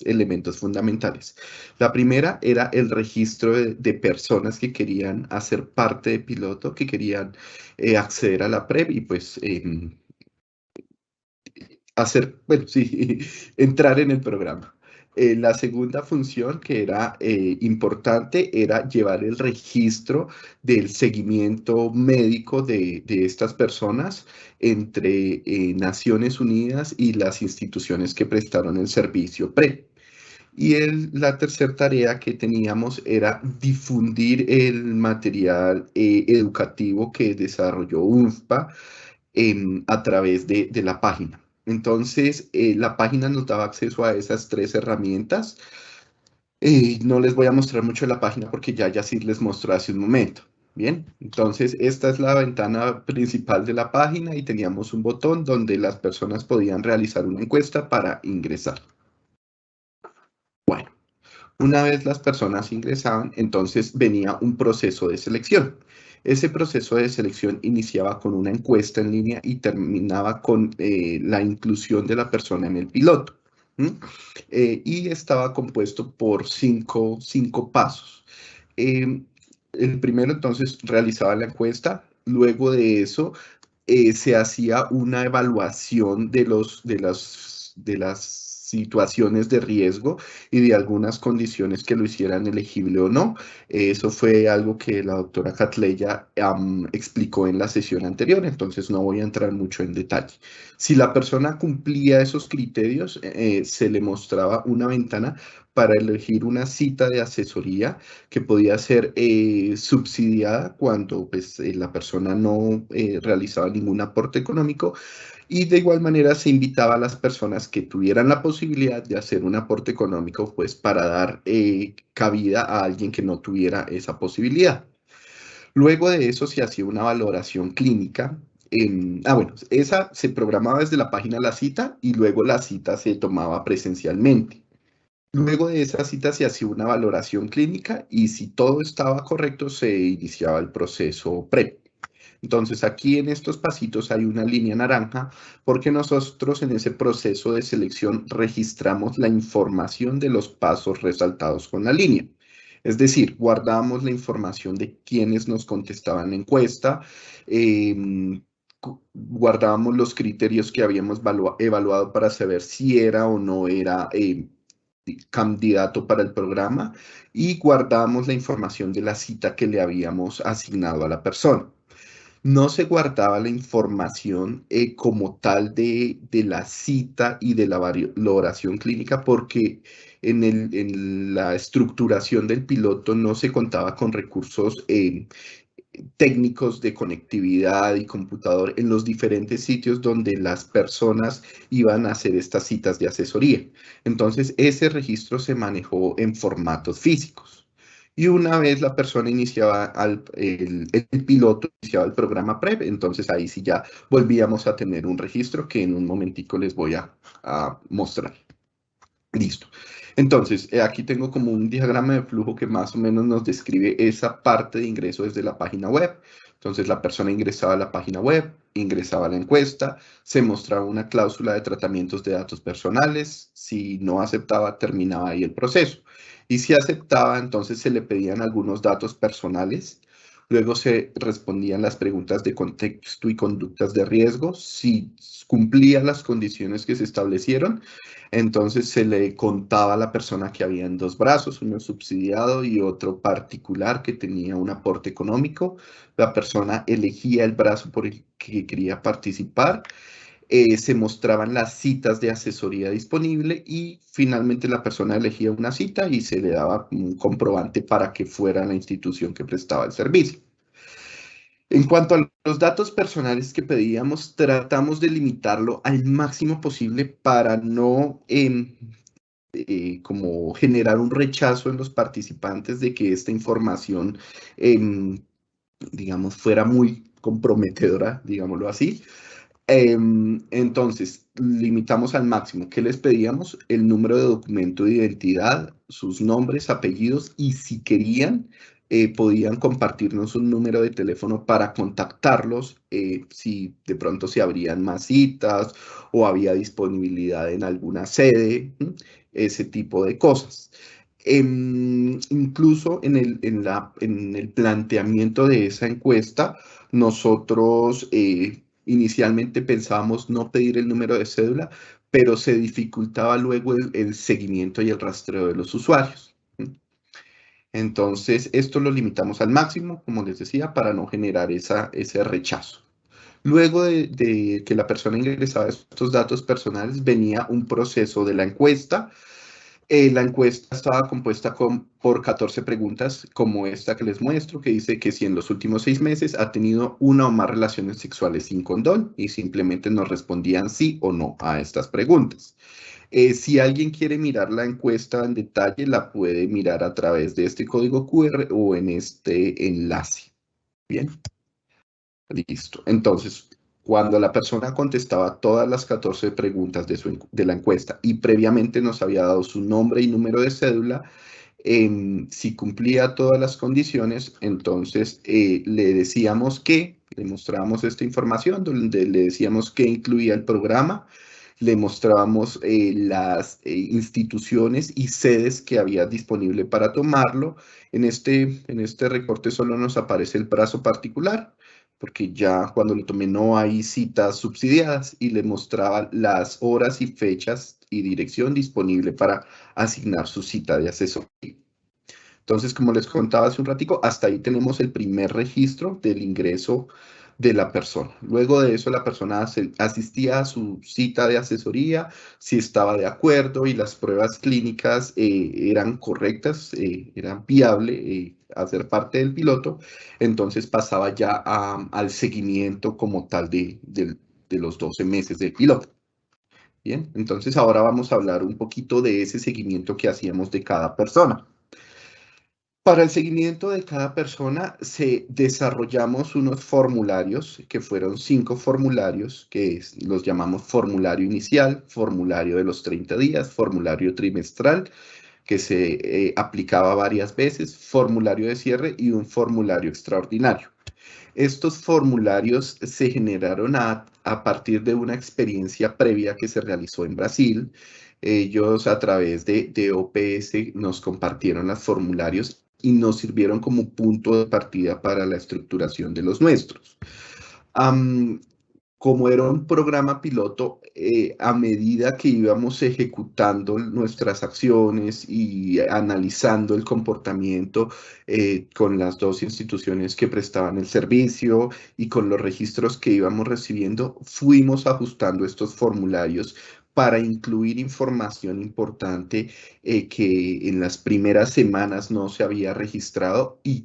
elementos fundamentales. La primera era el registro de personas que querían hacer parte de piloto, que querían acceder a la PREP y pues entrar en el programa. La segunda función que era importante era llevar el registro del seguimiento médico de estas personas entre Naciones Unidas y las instituciones que prestaron el servicio PREP. Y la tercera tarea que teníamos era difundir el material educativo que desarrolló UNFPA a través de la página. Entonces, la página nos daba acceso a esas tres herramientas. No les voy a mostrar mucho la página porque ya sí les mostré hace un momento. Bien, entonces esta es la ventana principal de la página y teníamos un botón donde las personas podían realizar una encuesta para ingresar. Bueno, una vez las personas ingresaban, entonces venía un proceso de selección. Ese proceso de selección iniciaba con una encuesta en línea y terminaba con la inclusión de la persona en el piloto. Y estaba compuesto por cinco pasos. El primero, entonces, realizaba la encuesta. Luego de eso, se hacía una evaluación de las situaciones de riesgo y de algunas condiciones que lo hicieran elegible o no. Eso fue algo que la doctora Catleya explicó en la sesión anterior, entonces no voy a entrar mucho en detalle. Si la persona cumplía esos criterios, se le mostraba una ventana para elegir una cita de asesoría que podía ser subsidiada cuando pues, la persona no realizaba ningún aporte económico. Y de igual manera se invitaba a las personas que tuvieran la posibilidad de hacer un aporte económico, pues para dar cabida a alguien que no tuviera esa posibilidad. Luego de eso se hacía una valoración clínica. Esa se programaba desde la página la cita y luego la cita se tomaba presencialmente. Luego de esa cita se hacía una valoración clínica y si todo estaba correcto se iniciaba el proceso PREP. Entonces aquí en estos pasitos hay una línea naranja porque nosotros en ese proceso de selección registramos la información de los pasos resaltados con la línea. Es decir, guardamos la información de quienes nos contestaban la encuesta, guardábamos los criterios que habíamos evaluado para saber si era o no era candidato para el programa y guardamos la información de la cita que le habíamos asignado a la persona. No se guardaba la información como tal de la cita y de la valoración clínica porque en la estructuración del piloto no se contaba con recursos técnicos de conectividad y computador en los diferentes sitios donde las personas iban a hacer estas citas de asesoría. Entonces, ese registro se manejó en formatos físicos. Y una vez la persona iniciaba el piloto, iniciaba el programa PREP, entonces ahí sí ya volvíamos a tener un registro que en un momentico les voy a mostrar. Listo. Entonces, aquí tengo como un diagrama de flujo que más o menos nos describe esa parte de ingreso desde la página web. Entonces, la persona ingresaba a la página web, ingresaba a la encuesta, se mostraba una cláusula de tratamientos de datos personales. Si no aceptaba, terminaba ahí el proceso. Y si aceptaba, entonces se le pedían algunos datos personales. Luego se respondían las preguntas de contexto y conductas de riesgo. Si cumplía las condiciones que se establecieron, entonces se le contaba a la persona que había en dos brazos, uno subsidiado y otro particular que tenía un aporte económico. La persona elegía el brazo por el que quería participar. se mostraban las citas de asesoría disponible y finalmente la persona elegía una cita y se le daba un comprobante para que fuera la institución que prestaba el servicio. En cuanto a los datos personales que pedíamos, tratamos de limitarlo al máximo posible para no como generar un rechazo en los participantes de que esta información, digamos, fuera muy comprometedora, digámoslo así. Entonces, limitamos al máximo. ¿Qué les pedíamos? El número de documento de identidad, sus nombres, apellidos y si querían, podían compartirnos un número de teléfono para contactarlos si de pronto se abrían más citas o había disponibilidad en alguna sede, ese tipo de cosas. Incluso en el planteamiento de esa encuesta, nosotros inicialmente pensábamos no pedir el número de cédula, pero se dificultaba luego el seguimiento y el rastreo de los usuarios. Entonces, esto lo limitamos al máximo, como les decía, para no generar ese rechazo. Luego de que la persona ingresaba estos datos personales, venía un proceso de la encuesta. La encuesta estaba compuesta por 14 preguntas, como esta que les muestro, que dice que si en los últimos 6 meses ha tenido una o más relaciones sexuales sin condón, y simplemente nos respondían sí o no a estas preguntas. Si alguien quiere mirar la encuesta en detalle, la puede mirar a través de este código QR o en este enlace. Bien, listo. Entonces, cuando la persona contestaba todas las 14 preguntas de la encuesta y previamente nos había dado su nombre y número de cédula, si cumplía todas las condiciones, entonces le mostrábamos esta información, donde le decíamos que incluía el programa, le mostrábamos las instituciones y sedes que había disponible para tomarlo. En este recorte solo nos aparece el plazo particular, porque ya cuando lo tomé no hay citas subsidiadas, y le mostraba las horas y fechas y dirección disponible para asignar su cita de asesoría. Entonces, como les contaba hace un ratico, hasta ahí tenemos el primer registro del ingreso de la persona. Luego de eso, la persona asistía a su cita de asesoría, si estaba de acuerdo y las pruebas clínicas eran correctas, eran viables hacer parte del piloto, entonces pasaba ya al seguimiento como tal de los 12 meses del piloto. Bien, entonces ahora vamos a hablar un poquito de ese seguimiento que hacíamos de cada persona. Para el seguimiento de cada persona desarrollamos unos formularios, que fueron 5 formularios, los llamamos formulario inicial, formulario de los 30 días, formulario trimestral, que se aplicaba varias veces, formulario de cierre y un formulario extraordinario. Estos formularios se generaron a partir de una experiencia previa que se realizó en Brasil. Ellos a través de OPS nos compartieron los formularios y nos sirvieron como punto de partida para la estructuración de los nuestros. Como era un programa piloto, a medida que íbamos ejecutando nuestras acciones y analizando el comportamiento con las 2 instituciones que prestaban el servicio y con los registros que íbamos recibiendo, fuimos ajustando estos formularios para incluir información importante que en las primeras semanas no se había registrado y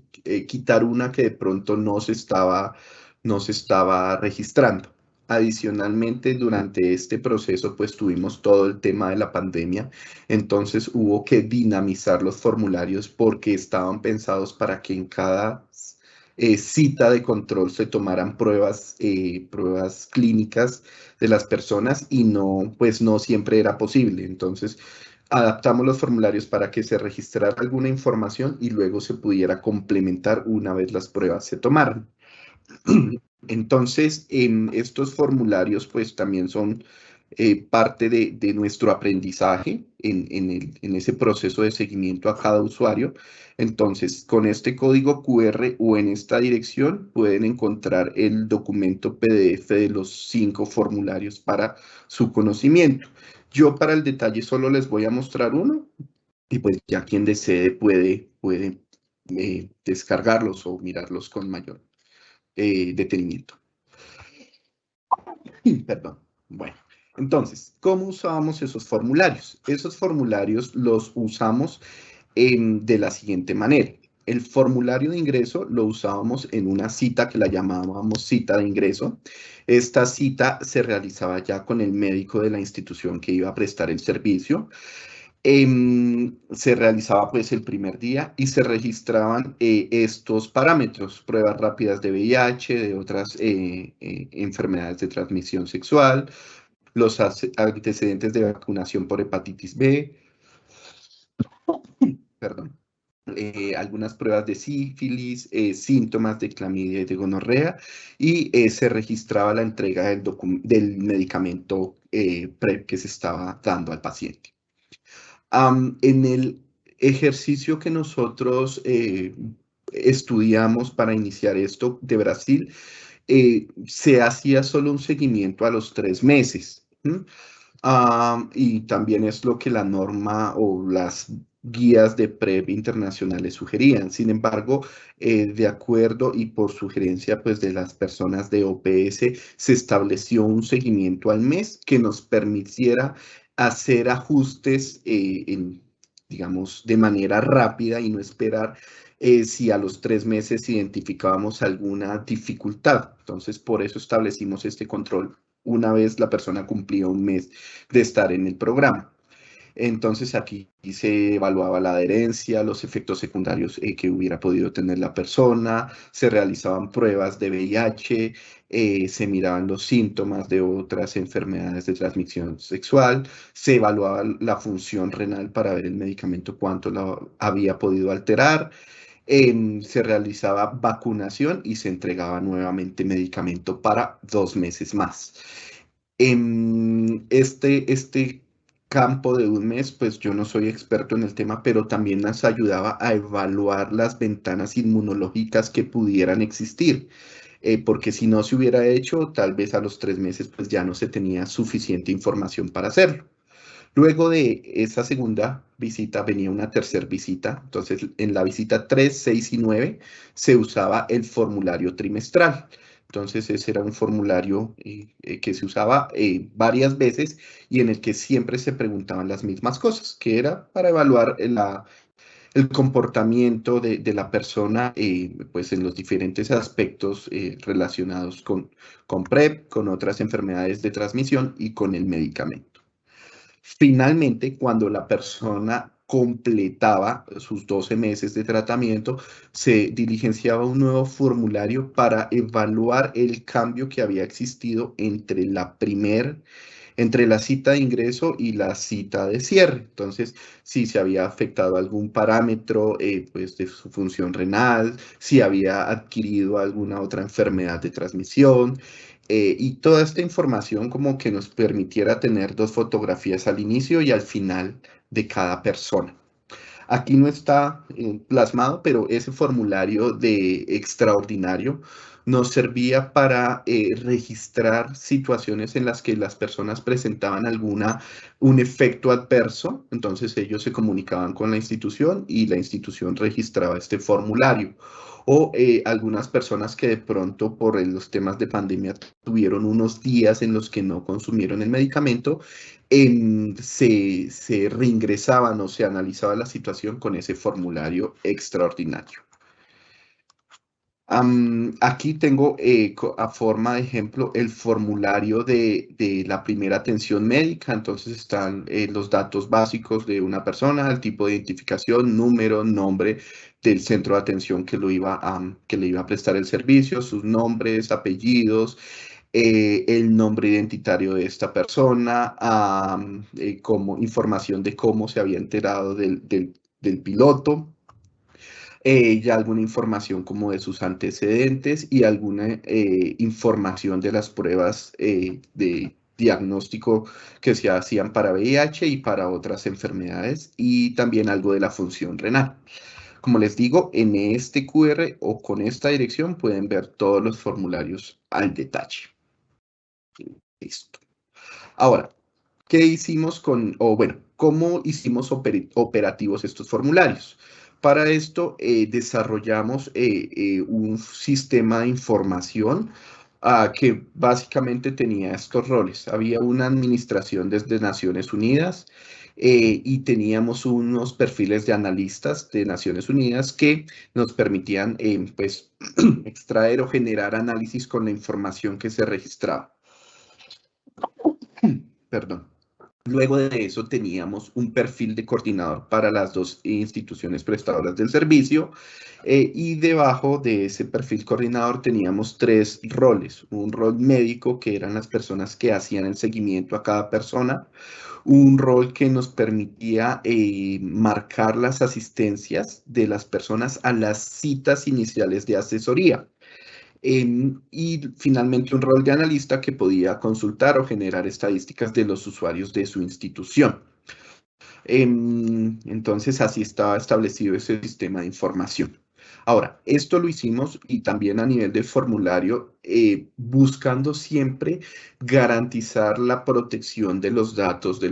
quitar una que de pronto no se estaba registrando. Adicionalmente, durante este proceso, pues tuvimos todo el tema de la pandemia, entonces hubo que dinamizar los formularios porque estaban pensados para que en cada cita de control se tomaran pruebas clínicas de las personas y pues no siempre era posible. Entonces, adaptamos los formularios para que se registrara alguna información y luego se pudiera complementar una vez las pruebas se tomaran. Entonces, estos formularios pues también son parte de nuestro aprendizaje en ese proceso de seguimiento a cada usuario. Entonces, con este código QR o en esta dirección pueden encontrar el documento PDF de los 5 formularios para su conocimiento. Yo para el detalle solo les voy a mostrar uno y pues ya quien desee puede descargarlos o mirarlos con mayor detenimiento. Perdón. Bueno, entonces, ¿cómo usábamos esos formularios? Esos formularios los usamos de la siguiente manera. El formulario de ingreso lo usábamos en una cita que la llamábamos cita de ingreso. Esta cita se realizaba ya con el médico de la institución que iba a prestar el servicio. Se realizaba pues el primer día y se registraban estos parámetros, pruebas rápidas de VIH, de otras enfermedades de transmisión sexual, los antecedentes de vacunación por hepatitis B, perdón, algunas pruebas de sífilis, síntomas de clamidia y de gonorrea, y se registraba la entrega del medicamento PrEP que se estaba dando al paciente. En el ejercicio que nosotros estudiamos para iniciar esto de Brasil, se hacía solo un seguimiento a los 3 meses. Y también es lo que la norma o las guías de PrEP internacionales sugerían. Sin embargo, de acuerdo y por sugerencia pues, de las personas de OPS, se estableció un seguimiento al mes que nos permitiera hacer ajustes, digamos, de manera rápida y no esperar si a los 3 meses identificábamos alguna dificultad. Entonces, por eso establecimos este control una vez la persona cumplía un mes de estar en el programa. Entonces aquí se evaluaba la adherencia, los efectos secundarios que hubiera podido tener la persona, se realizaban pruebas de VIH, se miraban los síntomas de otras enfermedades de transmisión sexual, se evaluaba la función renal para ver el medicamento cuánto lo había podido alterar, se realizaba vacunación y se entregaba nuevamente medicamento para 2 meses más. Este campo de un mes, pues yo no soy experto en el tema, pero también nos ayudaba a evaluar las ventanas inmunológicas que pudieran existir, porque si no se hubiera hecho, tal vez a los 3 meses, pues ya no se tenía suficiente información para hacerlo. Luego de esa segunda visita venía una tercera visita. Entonces, en la visita 3, 6 y 9 se usaba el formulario trimestral. Entonces, ese era un formulario que se usaba varias veces y en el que siempre se preguntaban las mismas cosas, que era para evaluar el comportamiento de la persona pues en los diferentes aspectos relacionados con PrEP, con otras enfermedades de transmisión y con el medicamento. Finalmente, cuando la persona completaba sus 12 meses de tratamiento, se diligenciaba un nuevo formulario para evaluar el cambio que había existido entre la cita de ingreso y la cita de cierre. Entonces, si se había afectado algún parámetro pues de su función renal, si había adquirido alguna otra enfermedad de transmisión, y toda esta información como que nos permitiera tener 2 fotografías al inicio y al final de cada persona. Aquí no está plasmado, pero ese formulario de extraordinario nos servía para registrar situaciones en las que las personas presentaban un efecto adverso. Entonces ellos se comunicaban con la institución y la institución registraba este formulario. O algunas personas que de pronto por los temas de pandemia tuvieron unos días en los que no consumieron el medicamento, se reingresaban o se analizaba la situación con ese formulario extraordinario. Aquí tengo a forma de ejemplo el formulario de la primera atención médica. Entonces están los datos básicos de una persona, el tipo de identificación, número, nombre del centro de atención que le iba a prestar el servicio, sus nombres, apellidos, el nombre identitario de esta persona, como información de cómo se había enterado del piloto. Ya alguna información como de sus antecedentes y alguna información de las pruebas de diagnóstico que se hacían para VIH y para otras enfermedades, y también algo de la función renal. Como les digo, en este QR o con esta dirección pueden ver todos los formularios al detalle. Listo. Ahora, ¿qué hicimos cómo hicimos operativos estos formularios? Para esto desarrollamos un sistema de información que básicamente tenía estos roles. Había una administración desde Naciones Unidas y teníamos unos perfiles de analistas de Naciones Unidas que nos permitían pues, extraer o generar análisis con la información que se registraba. Perdón. Luego de eso teníamos un perfil de coordinador para las dos instituciones prestadoras del servicio y debajo de ese perfil coordinador teníamos 3 roles. Un rol médico, que eran las personas que hacían el seguimiento a cada persona. Un rol que nos permitía marcar las asistencias de las personas a las citas iniciales de asesoría. Y finalmente un rol de analista que podía consultar o generar estadísticas de los usuarios de su institución. Entonces así estaba establecido ese sistema de información. Ahora, esto lo hicimos y también a nivel de formulario, buscando siempre garantizar la protección de los datos de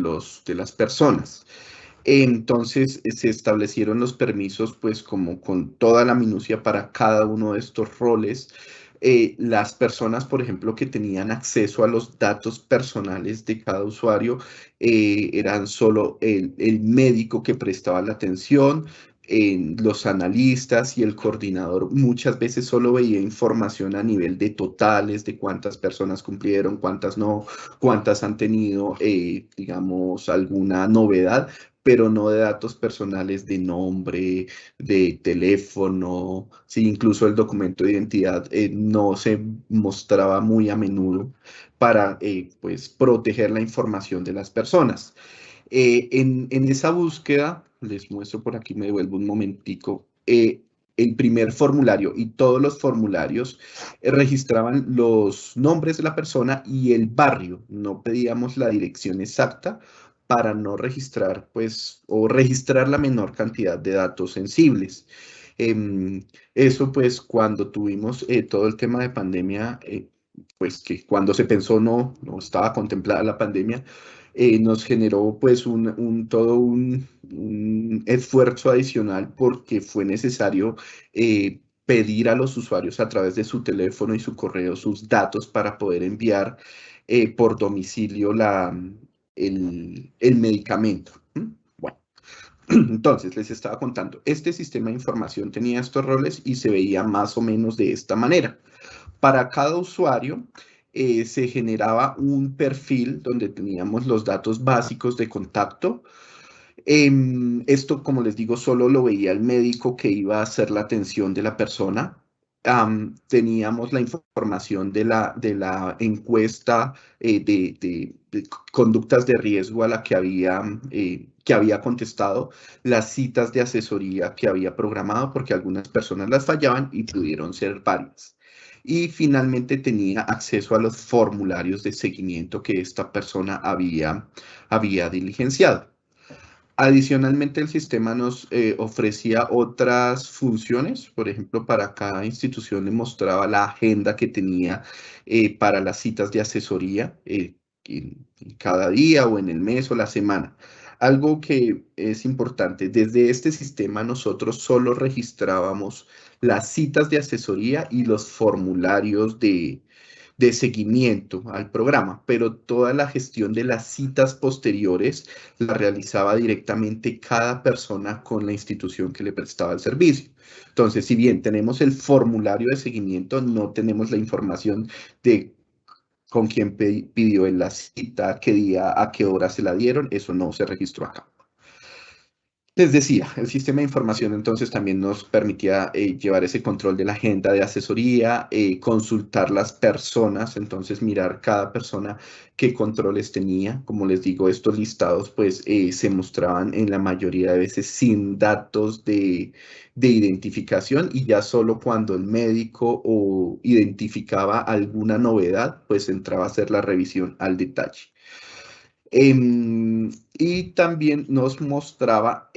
las personas. Entonces se establecieron los permisos pues como con toda la minucia para cada uno de estos roles. Las personas, por ejemplo, que tenían acceso a los datos personales de cada usuario eran solo el médico que prestaba la atención, los analistas y el coordinador muchas veces solo veía información a nivel de totales, de cuántas personas cumplieron, cuántas no, cuántas han tenido, digamos, alguna novedad, pero no de datos personales de nombre, de teléfono, sí, incluso el documento de identidad no se mostraba muy a menudo para pues, proteger la información de las personas. En esa búsqueda, les muestro por aquí, me devuelvo un momentico, el primer formulario y todos los formularios registraban los nombres de la persona y el barrio, no pedíamos la dirección exacta para no registrar, pues, o registrar la menor cantidad de datos sensibles. Eso, pues, cuando tuvimos todo el tema de pandemia, pues, que cuando se pensó no estaba contemplada la pandemia, nos generó, pues, todo un esfuerzo adicional porque fue necesario pedir a los usuarios a través de su teléfono y su correo sus datos para poder enviar por domicilio el medicamento. Bueno, entonces les estaba contando, este sistema de información tenía estos roles y se veía más o menos de esta manera. Para cada usuario se generaba un perfil donde teníamos los datos básicos de contacto. Esto, como les digo, solo lo veía el médico que iba a hacer la atención de la persona. Teníamos la información de la encuesta de conductas de riesgo a la que había contestado, las citas de asesoría que había programado, porque algunas personas las fallaban y pudieron ser varias. Y finalmente tenía acceso a los formularios de seguimiento que esta persona había diligenciado. Adicionalmente, el sistema nos ofrecía otras funciones. Por ejemplo, para cada institución le mostraba la agenda que tenía para las citas de asesoría en cada día o en el mes o la semana. Algo que es importante, desde este sistema nosotros solo registrábamos las citas de asesoría y los formularios de seguimiento al programa, pero toda la gestión de las citas posteriores la realizaba directamente cada persona con la institución que le prestaba el servicio. Entonces, si bien tenemos el formulario de seguimiento, no tenemos la información de con quién pidió en la cita, qué día, a qué hora se la dieron, eso no se registró acá. Les decía, el sistema de información entonces también nos permitía llevar ese control de la agenda de asesoría, consultar las personas, entonces mirar cada persona qué controles tenía. Como les digo, estos listados pues se mostraban en la mayoría de veces sin datos de identificación y ya solo cuando el médico identificaba alguna novedad pues entraba a hacer la revisión al detalle. Y también nos mostraba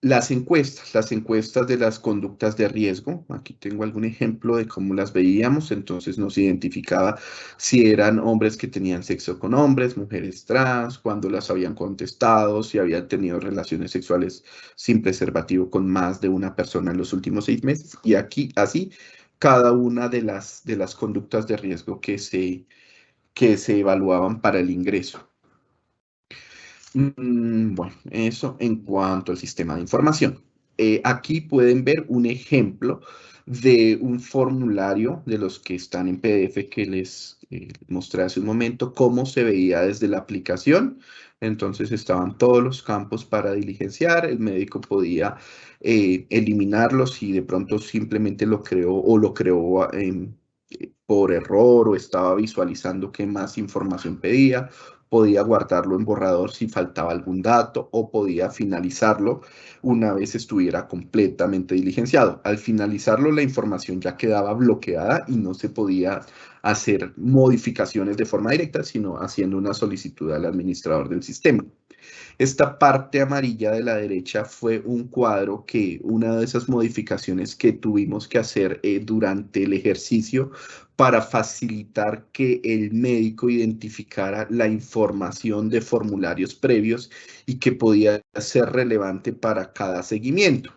las encuestas de las conductas de riesgo. Aquí tengo algún ejemplo de cómo las veíamos. Entonces nos identificaba si eran hombres que tenían sexo con hombres, mujeres trans, cuándo las habían contestado, si habían tenido relaciones sexuales sin preservativo con más de una persona en los últimos 6 meses. Y aquí así cada una de las conductas de riesgo que se evaluaban para el ingreso. Bueno, eso en cuanto al sistema de información. Aquí pueden ver un ejemplo de un formulario de los que están en PDF que les mostré hace un momento, cómo se veía desde la aplicación. Entonces estaban todos los campos para diligenciar, el médico podía eliminarlos si de pronto simplemente lo creó o lo creó por error o estaba visualizando qué más información pedía. Podía guardarlo en borrador si faltaba algún dato o podía finalizarlo una vez estuviera completamente diligenciado. Al finalizarlo, la información ya quedaba bloqueada y no se podía hacer modificaciones de forma directa, sino haciendo una solicitud al administrador del sistema. Esta parte amarilla de la derecha fue un cuadro que una de esas modificaciones que tuvimos que hacer durante el ejercicio para facilitar que el médico identificara la información de formularios previos y que podía ser relevante para cada seguimiento.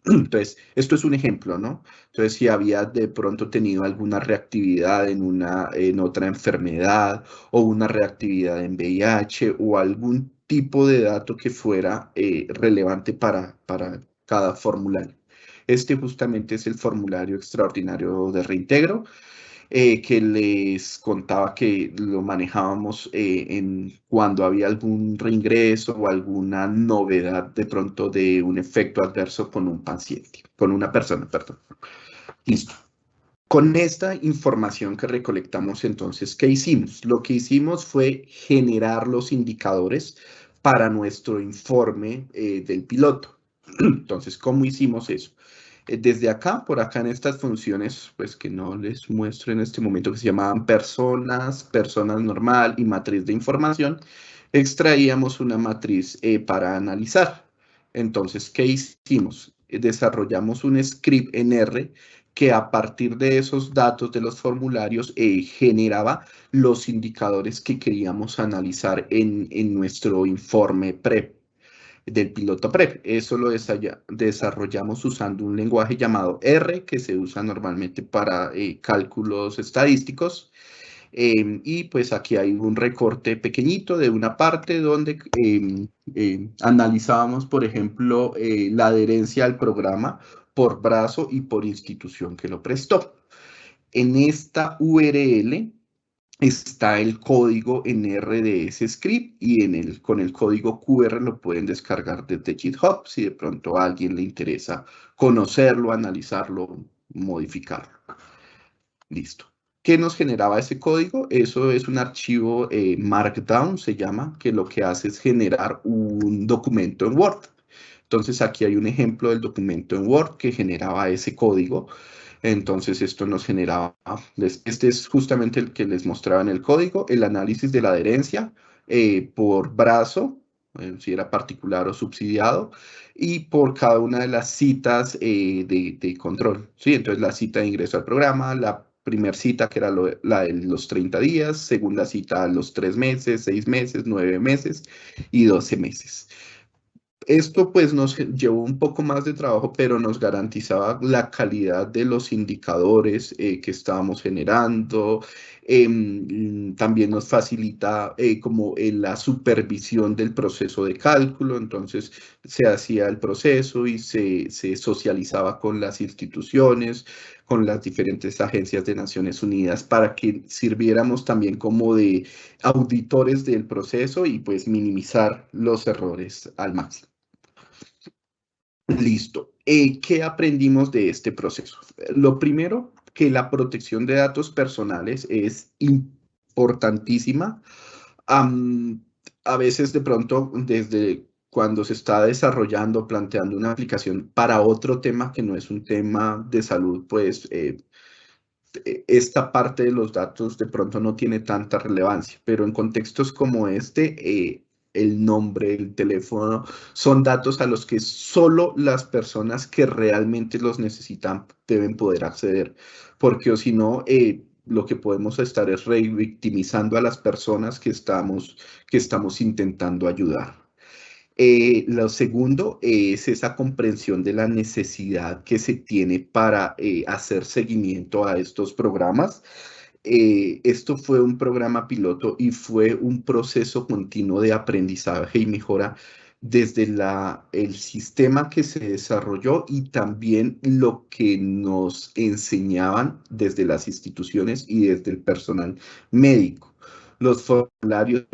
Entonces, esto es un ejemplo, ¿no? Entonces, si había de pronto tenido alguna reactividad en otra enfermedad o una reactividad en VIH o algún tipo de dato que fuera relevante para cada formulario. Este justamente es el formulario extraordinario de reintegro que les contaba que lo manejábamos cuando había algún reingreso o alguna novedad de pronto de un efecto adverso con un paciente, con una persona, perdón. Listo. Con esta información que recolectamos, entonces, ¿qué hicimos? Lo que hicimos fue generar los indicadores para nuestro informe del piloto. Entonces, ¿cómo hicimos eso? Desde acá, por acá en estas funciones, pues que no les muestro en este momento, que se llamaban personas normal y matriz de información, extraíamos una matriz para analizar. Entonces, ¿qué hicimos? Desarrollamos un script en R que a partir de esos datos de los formularios generaba los indicadores que queríamos analizar en nuestro informe PREP del piloto PREP. Eso lo desarrollamos usando un lenguaje llamado R, que se usa normalmente para cálculos estadísticos. Y pues aquí hay un recorte pequeñito de una parte donde analizábamos, por ejemplo, la adherencia al programa por brazo y por institución que lo prestó. En esta URL está el código en R de ese script y con el código QR lo pueden descargar desde GitHub si de pronto a alguien le interesa conocerlo, analizarlo, modificarlo. Listo. ¿Qué nos generaba ese código? Eso es un archivo Markdown, se llama, que lo que hace es generar un documento en Word. Entonces aquí hay un ejemplo del documento en Word que generaba ese código. Entonces esto nos generaba, este es justamente el que les mostraba en el código, el análisis de la adherencia por brazo, si era particular o subsidiado, y por cada una de las citas de control. ¿Sí? Entonces la cita de ingreso al programa, la primera cita que era la de los 30 días, segunda cita a los 3 meses, 6 meses, 9 meses y 12 meses. Esto pues nos llevó un poco más de trabajo, pero nos garantizaba la calidad de los indicadores que estábamos generando. También nos facilita como la supervisión del proceso de cálculo. Entonces se hacía el proceso y se socializaba con las instituciones, con las diferentes agencias de Naciones Unidas para que sirviéramos también como de auditores del proceso y pues minimizar los errores al máximo. Listo. ¿Qué aprendimos de este proceso? Lo primero, que la protección de datos personales es importantísima. A veces de pronto, desde cuando se está desarrollando, planteando una aplicación para otro tema que no es un tema de salud, pues esta parte de los datos de pronto no tiene tanta relevancia, pero en contextos como este, el nombre, el teléfono, son datos a los que solo las personas que realmente los necesitan deben poder acceder, porque o si no, lo que podemos estar es revictimizando a las personas que estamos intentando ayudar. Lo segundo es esa comprensión de la necesidad que se tiene para hacer seguimiento a estos programas. Esto fue un programa piloto y fue un proceso continuo de aprendizaje y mejora desde el sistema que se desarrolló y también lo que nos enseñaban desde las instituciones y desde el personal médico. Los formularios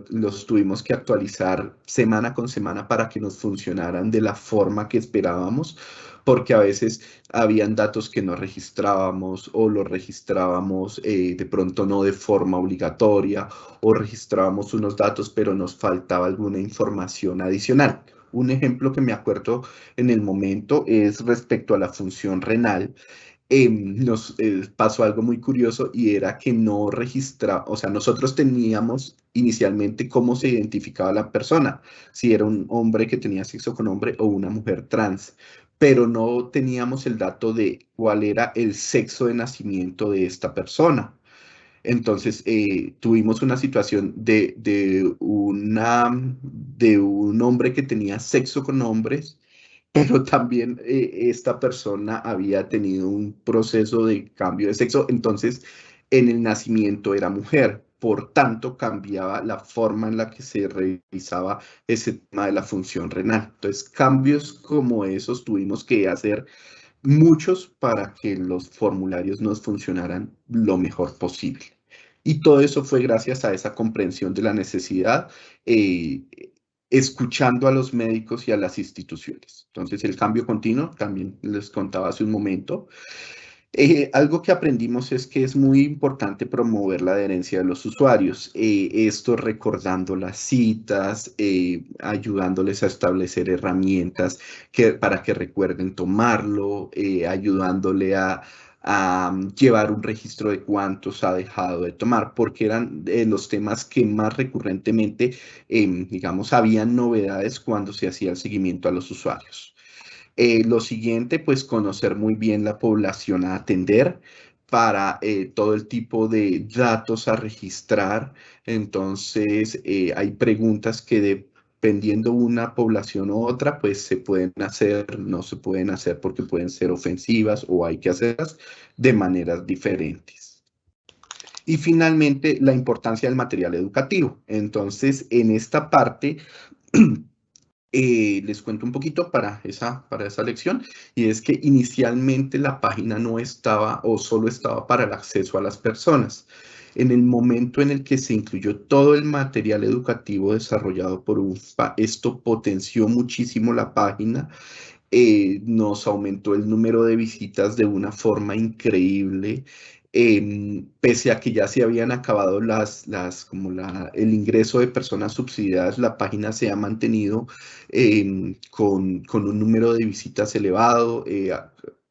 los tuvimos que actualizar semana con semana para que nos funcionaran de la forma que esperábamos, porque a veces habían datos que no registrábamos o los registrábamos de pronto no de forma obligatoria o registrábamos unos datos pero nos faltaba alguna información adicional. Un ejemplo que me acuerdo en el momento es respecto a la función renal. Nos pasó algo muy curioso y era que no registra, o sea, nosotros teníamos inicialmente cómo se identificaba la persona, si era un hombre que tenía sexo con hombre o una mujer trans, pero no teníamos el dato de cuál era el sexo de nacimiento de esta persona. Entonces, tuvimos una situación de un hombre que tenía sexo con hombres, pero también esta persona había tenido un proceso de cambio de sexo, entonces en el nacimiento era mujer, por tanto cambiaba la forma en la que se realizaba ese tema de la función renal. Entonces, cambios como esos tuvimos que hacer muchos para que los formularios nos funcionaran lo mejor posible. Y todo eso fue gracias a esa comprensión de la necesidad, escuchando a los médicos y a las instituciones. Entonces, el cambio continuo, también les contaba hace un momento. Algo que aprendimos es que es muy importante promover la adherencia de los usuarios, esto recordando las citas, ayudándoles a establecer herramientas para que recuerden tomarlo, ayudándole a llevar un registro de cuántos ha dejado de tomar, porque eran los temas que más recurrentemente, digamos, habían novedades cuando se hacía el seguimiento a los usuarios. Lo siguiente, pues conocer muy bien la población a atender para todo el tipo de datos a registrar. Entonces, hay preguntas que dependiendo una población u otra, pues se pueden hacer, no se pueden hacer porque pueden ser ofensivas o hay que hacerlas de maneras diferentes. Y finalmente, la importancia del material educativo. Entonces, en esta parte, les cuento un poquito para esa lección, y es que inicialmente la página no estaba o solo estaba para el acceso a las personas. En el momento en el que se incluyó todo el material educativo desarrollado por UNFPA, esto potenció muchísimo la página, nos aumentó el número de visitas de una forma increíble. Pese a que ya se habían acabado el ingreso de personas subsidiadas, la página se ha mantenido con un número de visitas elevado.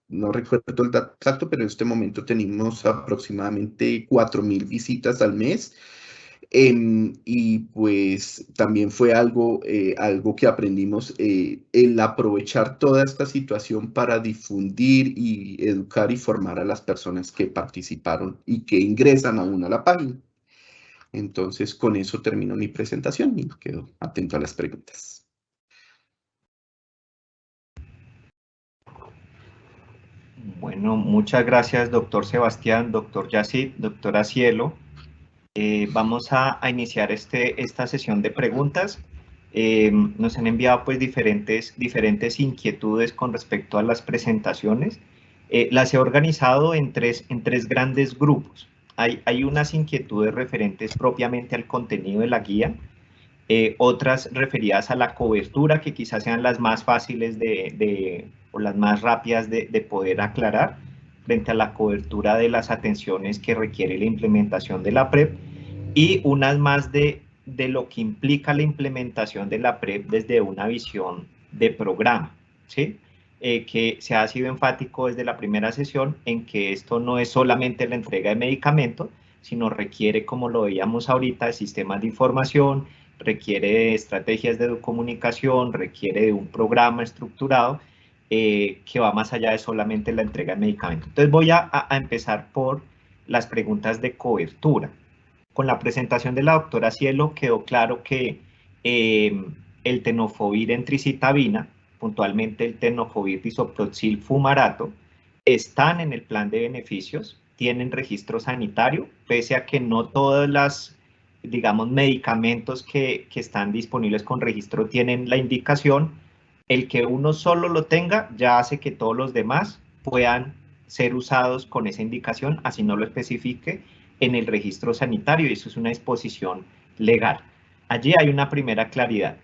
No recuerdo el dato exacto, pero en este momento tenemos aproximadamente 4.000 visitas al mes. Y pues también fue algo que aprendimos, el aprovechar toda esta situación para difundir y educar y formar a las personas que participaron y que ingresan aún a la página. Entonces, con eso termino mi presentación y quedo atento a las preguntas. Bueno, muchas gracias, doctor Sebastián, doctor Yacid, doctora Cielo. Vamos a iniciar esta sesión de preguntas. Nos han enviado pues diferentes inquietudes con respecto a las presentaciones. Las he organizado en tres grandes grupos. Hay unas inquietudes referentes propiamente al contenido de la guía, otras referidas a la cobertura, que quizás sean las más fáciles o las más rápidas de poder aclarar, frente a la cobertura de las atenciones que requiere la implementación de la PrEP, y unas más de lo que implica la implementación de la PrEP desde una visión de programa, ¿sí? Que se ha sido enfático desde la primera sesión en que esto no es solamente la entrega de medicamentos, sino requiere, como lo veíamos ahorita, de sistemas de información, requiere de estrategias de comunicación, requiere de un programa estructurado, que va más allá de solamente la entrega de medicamentos. Entonces voy a empezar por las preguntas de cobertura. Con la presentación de la doctora Cielo quedó claro que el tenofovir entricitabina, puntualmente el tenofovir disoproxil fumarato, están en el plan de beneficios, tienen registro sanitario, pese a que no todas las, digamos, medicamentos que están disponibles con registro tienen la indicación. El que uno solo lo tenga ya hace que todos los demás puedan ser usados con esa indicación, así no lo especifique en el registro sanitario, y eso es una disposición legal. Allí hay una primera claridad.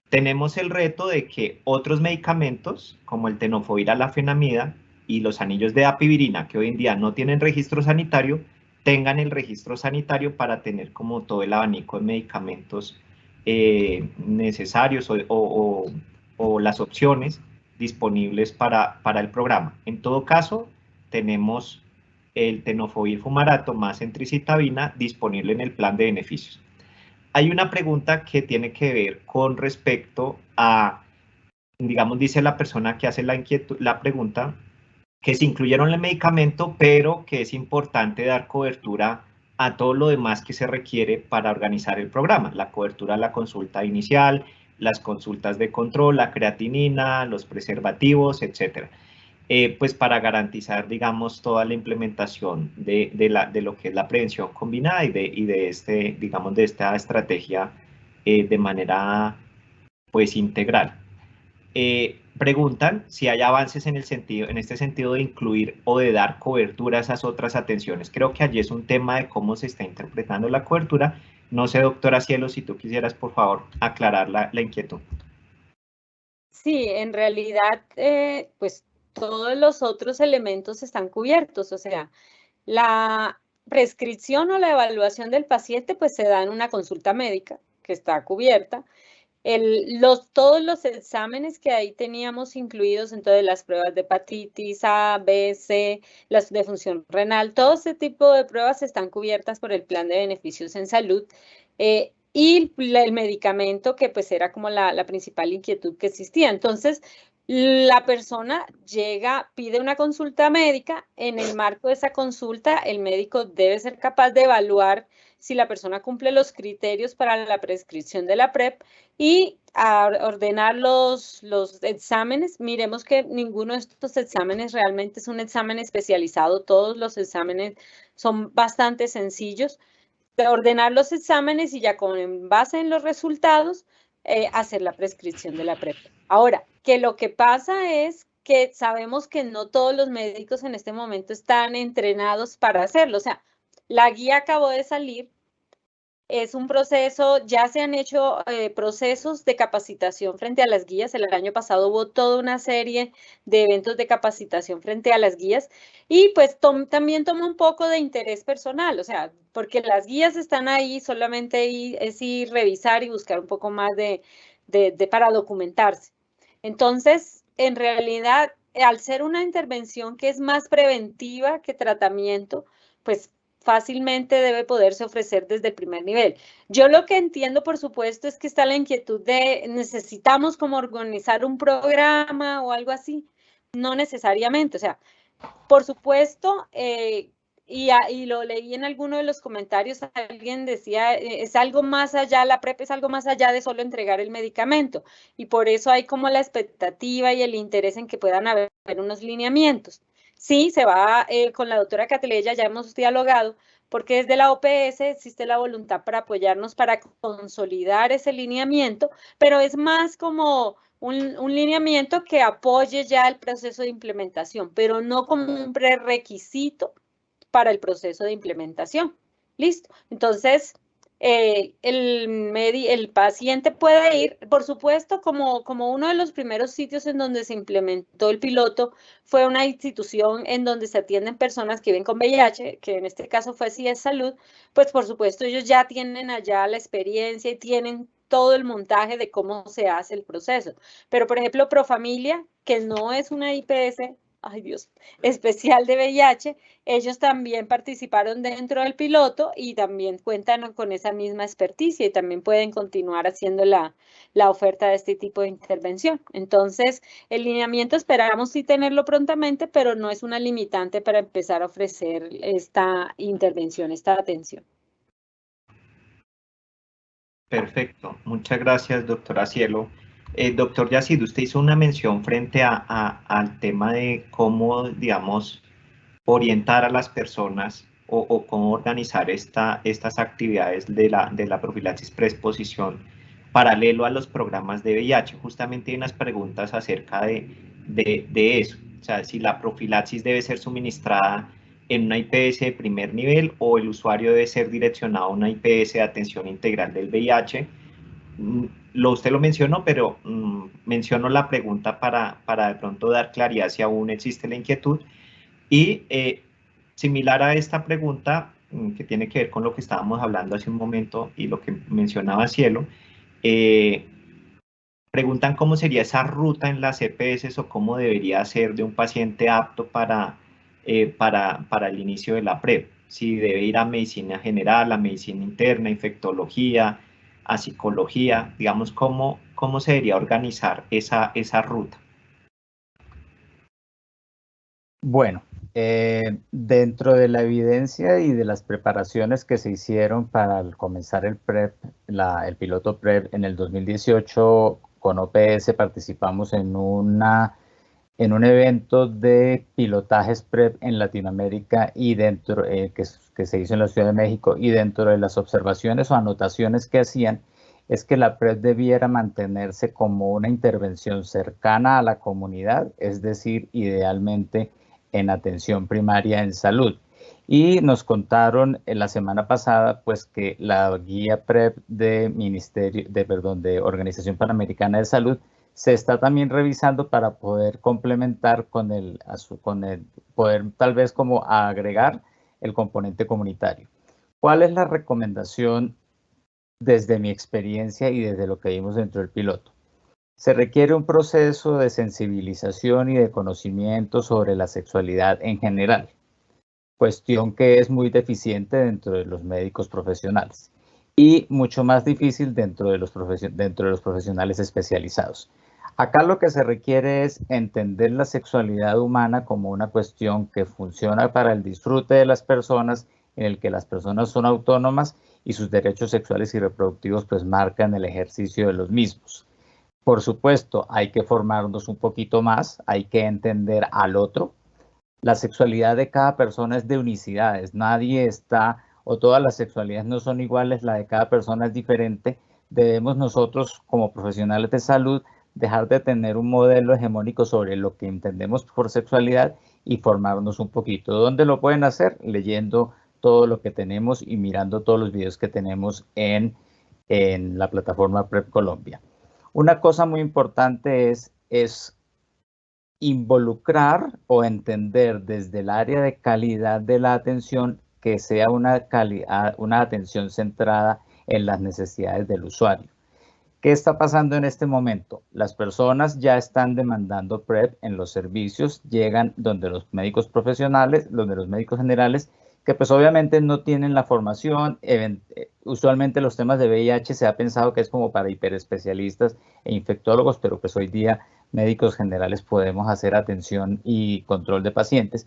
Tenemos el reto de que otros medicamentos, como el tenofovir alafenamida y los anillos de dapivirina, que hoy en día no tienen registro sanitario, tengan el registro sanitario para tener como todo el abanico de medicamentos necesarios o las opciones disponibles para el programa. En todo caso, tenemos el tenofovir fumarato más entricitabina disponible en el plan de beneficios. Hay una pregunta que tiene que ver con respecto a, digamos, dice la persona que hace la pregunta, que se incluyeron el medicamento, pero que es importante dar cobertura a todo lo demás que se requiere para organizar el programa, la cobertura a la consulta inicial, las consultas de control, la creatinina, los preservativos, etcétera. Pues para garantizar, digamos, toda la implementación de lo que es la prevención combinada y de esta estrategia de manera, pues, integral. Preguntan si hay avances en este sentido de incluir o de dar cobertura a esas otras atenciones. Creo que allí es un tema de cómo se está interpretando la cobertura. No sé, doctora Cielo, si tú quisieras, por favor, aclarar la inquietud. Sí, en realidad, pues todos los otros elementos están cubiertos, o sea, la prescripción o la evaluación del paciente pues se da en una consulta médica que está cubierta. Todos los exámenes que ahí teníamos incluidos, entonces las pruebas de hepatitis A, B, C, las de función renal, todo ese tipo de pruebas están cubiertas por el plan de beneficios en salud. Y el medicamento que pues era como la principal inquietud que existía. Entonces, la persona llega, pide una consulta médica, en el marco de esa consulta el médico debe ser capaz de evaluar si la persona cumple los criterios para la prescripción de la PrEP y a ordenar los exámenes. Miremos que ninguno de estos exámenes realmente es un examen especializado, todos los exámenes son bastante sencillos. De ordenar los exámenes y ya con base en los resultados, hacer la prescripción de la PrEP. Ahora, que lo que pasa es que sabemos que no todos los médicos en este momento están entrenados para hacerlo. O sea, la guía acabó de salir, es un proceso, ya se han hecho procesos de capacitación frente a las guías. El año pasado hubo toda una serie de eventos de capacitación frente a las guías y pues también toma un poco de interés personal, o sea, porque las guías están ahí, solamente es ir, revisar y buscar un poco más para documentarse. Entonces, en realidad, al ser una intervención que es más preventiva que tratamiento, pues fácilmente debe poderse ofrecer desde el primer nivel. Yo lo que entiendo, por supuesto, es que está la inquietud de necesitamos como organizar un programa o algo así. No necesariamente, o sea, por supuesto, y lo leí en alguno de los comentarios, alguien decía, es algo más allá, la PrEP es algo más allá de solo entregar el medicamento, y por eso hay como la expectativa y el interés en que puedan haber unos lineamientos. Sí, se va con la doctora Cateleya, ya hemos dialogado, porque desde la OPS existe la voluntad para apoyarnos para consolidar ese lineamiento, pero es más como un lineamiento que apoye ya el proceso de implementación, pero no como un prerequisito para el proceso de implementación. ¿Listo? Entonces, el paciente puede ir, por supuesto, como uno de los primeros sitios en donde se implementó el piloto fue una institución en donde se atienden personas que viven con VIH, que en este caso fue CIES Salud, pues por supuesto ellos ya tienen allá la experiencia y tienen todo el montaje de cómo se hace el proceso. Pero, por ejemplo, Profamilia, que no es una IPS, ay Dios, especial de VIH, ellos también participaron dentro del piloto y también cuentan con esa misma experticia y también pueden continuar haciendo la oferta de este tipo de intervención. Entonces, el lineamiento esperamos sí tenerlo prontamente, pero no es una limitante para empezar a ofrecer esta intervención, esta atención. Perfecto, muchas gracias, doctora Cielo. Doctor Yacid, usted hizo una mención frente al tema de cómo, digamos, orientar a las personas o cómo organizar estas actividades de la profilaxis preexposición paralelo a los programas de VIH. Justamente hay unas preguntas acerca de eso. O sea, si la profilaxis debe ser suministrada en una IPS de primer nivel o el usuario debe ser direccionado a una IPS de atención integral del VIH. Usted lo mencionó, pero menciono la pregunta para de pronto dar claridad si aún existe la inquietud. Y similar a esta pregunta, que tiene que ver con lo que estábamos hablando hace un momento y lo que mencionaba Cielo, preguntan cómo sería esa ruta en las EPS o cómo debería ser de un paciente apto para el inicio de la PrEP. Si debe ir a medicina general, a medicina interna, infectología, a psicología, digamos, cómo se debería organizar esa ruta. Bueno, dentro de la evidencia y de las preparaciones que se hicieron para comenzar el PrEP, el piloto PrEP en el 2018, con OPS participamos en un evento de pilotajes PrEP en Latinoamérica y dentro que se hizo en la Ciudad de México, y dentro de las observaciones o anotaciones que hacían es que la PrEP debiera mantenerse como una intervención cercana a la comunidad, es decir, idealmente en atención primaria en salud. Y nos contaron la semana pasada pues que la guía PrEP de Organización Panamericana de Salud se está también revisando para poder complementar con poder tal vez como agregar el componente comunitario. ¿Cuál es la recomendación desde mi experiencia y desde lo que vimos dentro del piloto? Se requiere un proceso de sensibilización y de conocimiento sobre la sexualidad en general, cuestión que es muy deficiente dentro de los médicos profesionales y mucho más difícil dentro de los profesionales especializados. Acá lo que se requiere es entender la sexualidad humana como una cuestión que funciona para el disfrute de las personas, en el que las personas son autónomas y sus derechos sexuales y reproductivos pues marcan el ejercicio de los mismos. Por supuesto, hay que formarnos un poquito más, hay que entender al otro. La sexualidad de cada persona es de unicidades, nadie está, o todas las sexualidades no son iguales, la de cada persona es diferente. Debemos nosotros, como profesionales de salud, dejar de tener un modelo hegemónico sobre lo que entendemos por sexualidad y formarnos un poquito. ¿Dónde lo pueden hacer? Leyendo todo lo que tenemos y mirando todos los videos que tenemos en la plataforma PrEP Colombia. Una cosa muy importante es involucrar o entender desde el área de calidad de la atención que sea una atención centrada en las necesidades del usuario. ¿Qué está pasando en este momento? Las personas ya están demandando PrEP en los servicios, llegan donde los médicos profesionales, donde los médicos generales, que pues obviamente no tienen la formación. Usualmente los temas de VIH se ha pensado que es como para hiperespecialistas e infectólogos, pero pues hoy día médicos generales podemos hacer atención y control de pacientes.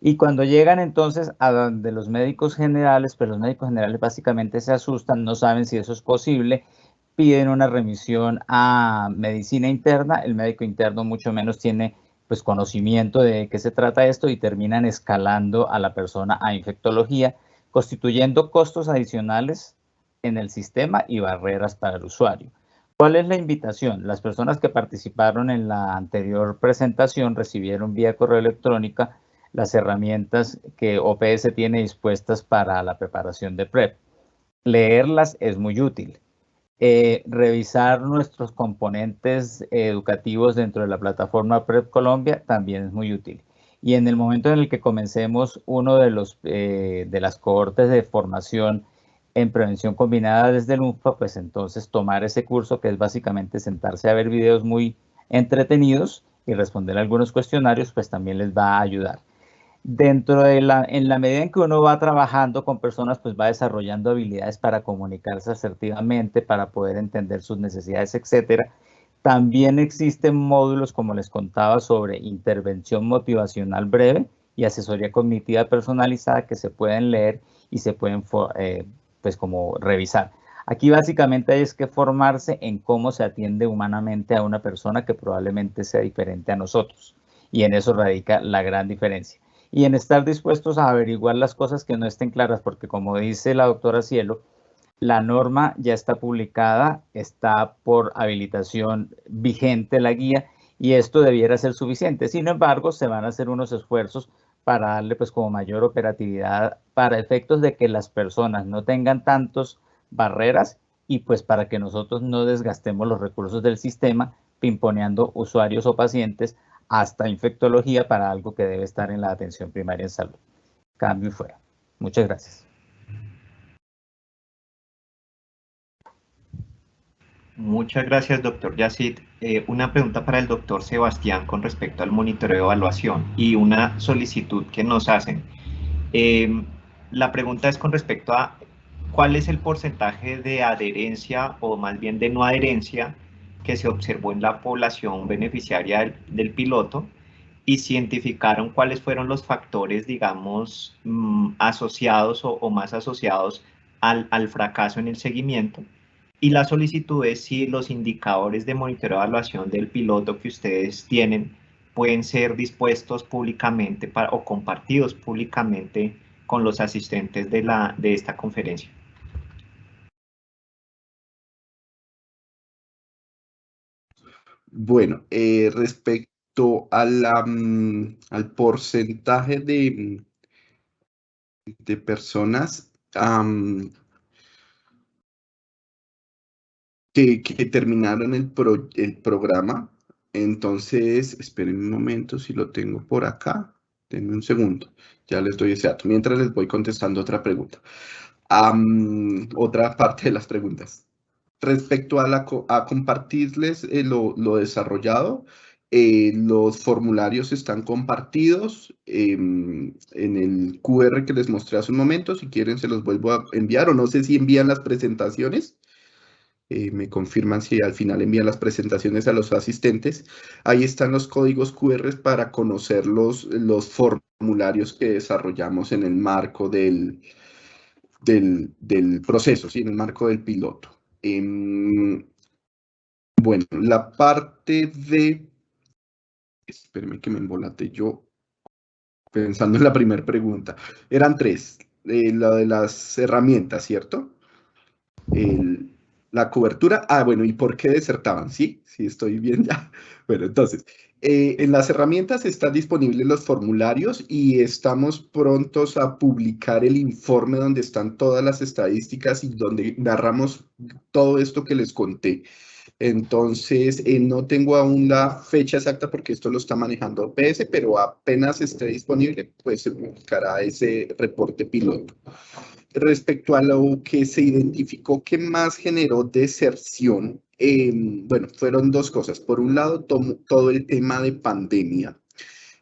Y cuando llegan entonces a donde los médicos generales, pues los médicos generales básicamente se asustan, no saben si eso es posible, piden una remisión a medicina interna, el médico interno mucho menos tiene pues conocimiento de qué se trata esto y terminan escalando a la persona a infectología, constituyendo costos adicionales en el sistema y barreras para el usuario. ¿Cuál es la invitación? Las personas que participaron en la anterior presentación recibieron vía correo electrónico las herramientas que OPS tiene dispuestas para la preparación de PrEP. Leerlas es muy útil. Revisar nuestros componentes educativos dentro de la plataforma PrEP Colombia también es muy útil. Y en el momento en el que comencemos uno de las cohortes de formación en prevención combinada desde el UNFPA, pues entonces tomar ese curso, que es básicamente sentarse a ver videos muy entretenidos y responder algunos cuestionarios, pues también les va a ayudar. En la medida en que uno va trabajando con personas, pues va desarrollando habilidades para comunicarse asertivamente, para poder entender sus necesidades, etcétera. También existen módulos, como les contaba, sobre intervención motivacional breve y asesoría cognitiva personalizada que se pueden leer y se pueden pues como revisar. Aquí básicamente hay que formarse en cómo se atiende humanamente a una persona que probablemente sea diferente a nosotros. Y en eso radica la gran diferencia. Y en estar dispuestos a averiguar las cosas que no estén claras, porque como dice la doctora Cielo, la norma ya está publicada, está por habilitación vigente la guía, y esto debiera ser suficiente. Sin embargo, se van a hacer unos esfuerzos para darle pues como mayor operatividad para efectos de que las personas no tengan tantas barreras y pues para que nosotros no desgastemos los recursos del sistema pimponeando usuarios o pacientes hasta infectología para algo que debe estar en la atención primaria en salud. Cambio y fuera. Muchas gracias. Muchas gracias, doctor Yacit. Una pregunta para el doctor Sebastián con respecto al monitoreo de evaluación y una solicitud que nos hacen. La pregunta es con respecto a cuál es el porcentaje de adherencia o más bien de no adherencia que se observó en la población beneficiaria del piloto y si identificaron cuáles fueron los factores, digamos, asociados o más asociados al fracaso en el seguimiento. Y la solicitud es si los indicadores de monitoreo de evaluación del piloto que ustedes tienen pueden ser dispuestos públicamente o compartidos públicamente con los asistentes de esta conferencia. Bueno, respecto a al porcentaje de personas que terminaron el programa, entonces, esperen un momento si lo tengo por acá. Denme un segundo, ya les doy ese dato. Mientras les voy contestando otra pregunta. Otra parte de las preguntas. Respecto a compartirles lo desarrollado, los formularios están compartidos en el QR que les mostré hace un momento. Si quieren se los vuelvo a enviar, o no sé si envían las presentaciones. Me confirman si al final envían las presentaciones a los asistentes. Ahí están los códigos QR para conocer los formularios que desarrollamos en el marco del proceso, ¿sí? En el marco del piloto. Bueno, la parte de... Espérenme que me embolate yo pensando en la primera pregunta. Eran tres. La de las herramientas, ¿cierto? La cobertura. Bueno, ¿y por qué desertaban? Sí, estoy bien ya. Bueno, entonces, en las herramientas están disponibles los formularios y estamos prontos a publicar el informe donde están todas las estadísticas y donde narramos todo esto que les conté. Entonces, no tengo aún la fecha exacta porque esto lo está manejando OPS, pero apenas esté disponible, pues se publicará ese reporte piloto. Respecto a lo que se identificó que más generó deserción, bueno, fueron dos cosas. Por un lado, todo el tema de pandemia.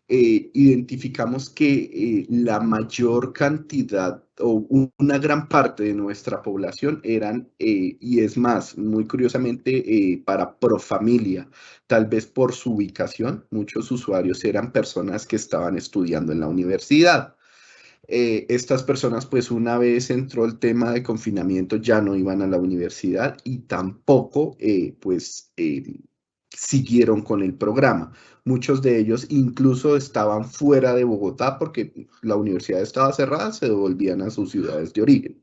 Identificamos que la mayor cantidad o una gran parte de nuestra población eran, y es más, muy curiosamente, para Profamilia, tal vez por su ubicación, muchos usuarios eran personas que estaban estudiando en la universidad. Estas personas, pues una vez entró el tema de confinamiento, ya no iban a la universidad y tampoco, siguieron con el programa. Muchos de ellos incluso estaban fuera de Bogotá porque la universidad estaba cerrada, se devolvían a sus ciudades de origen.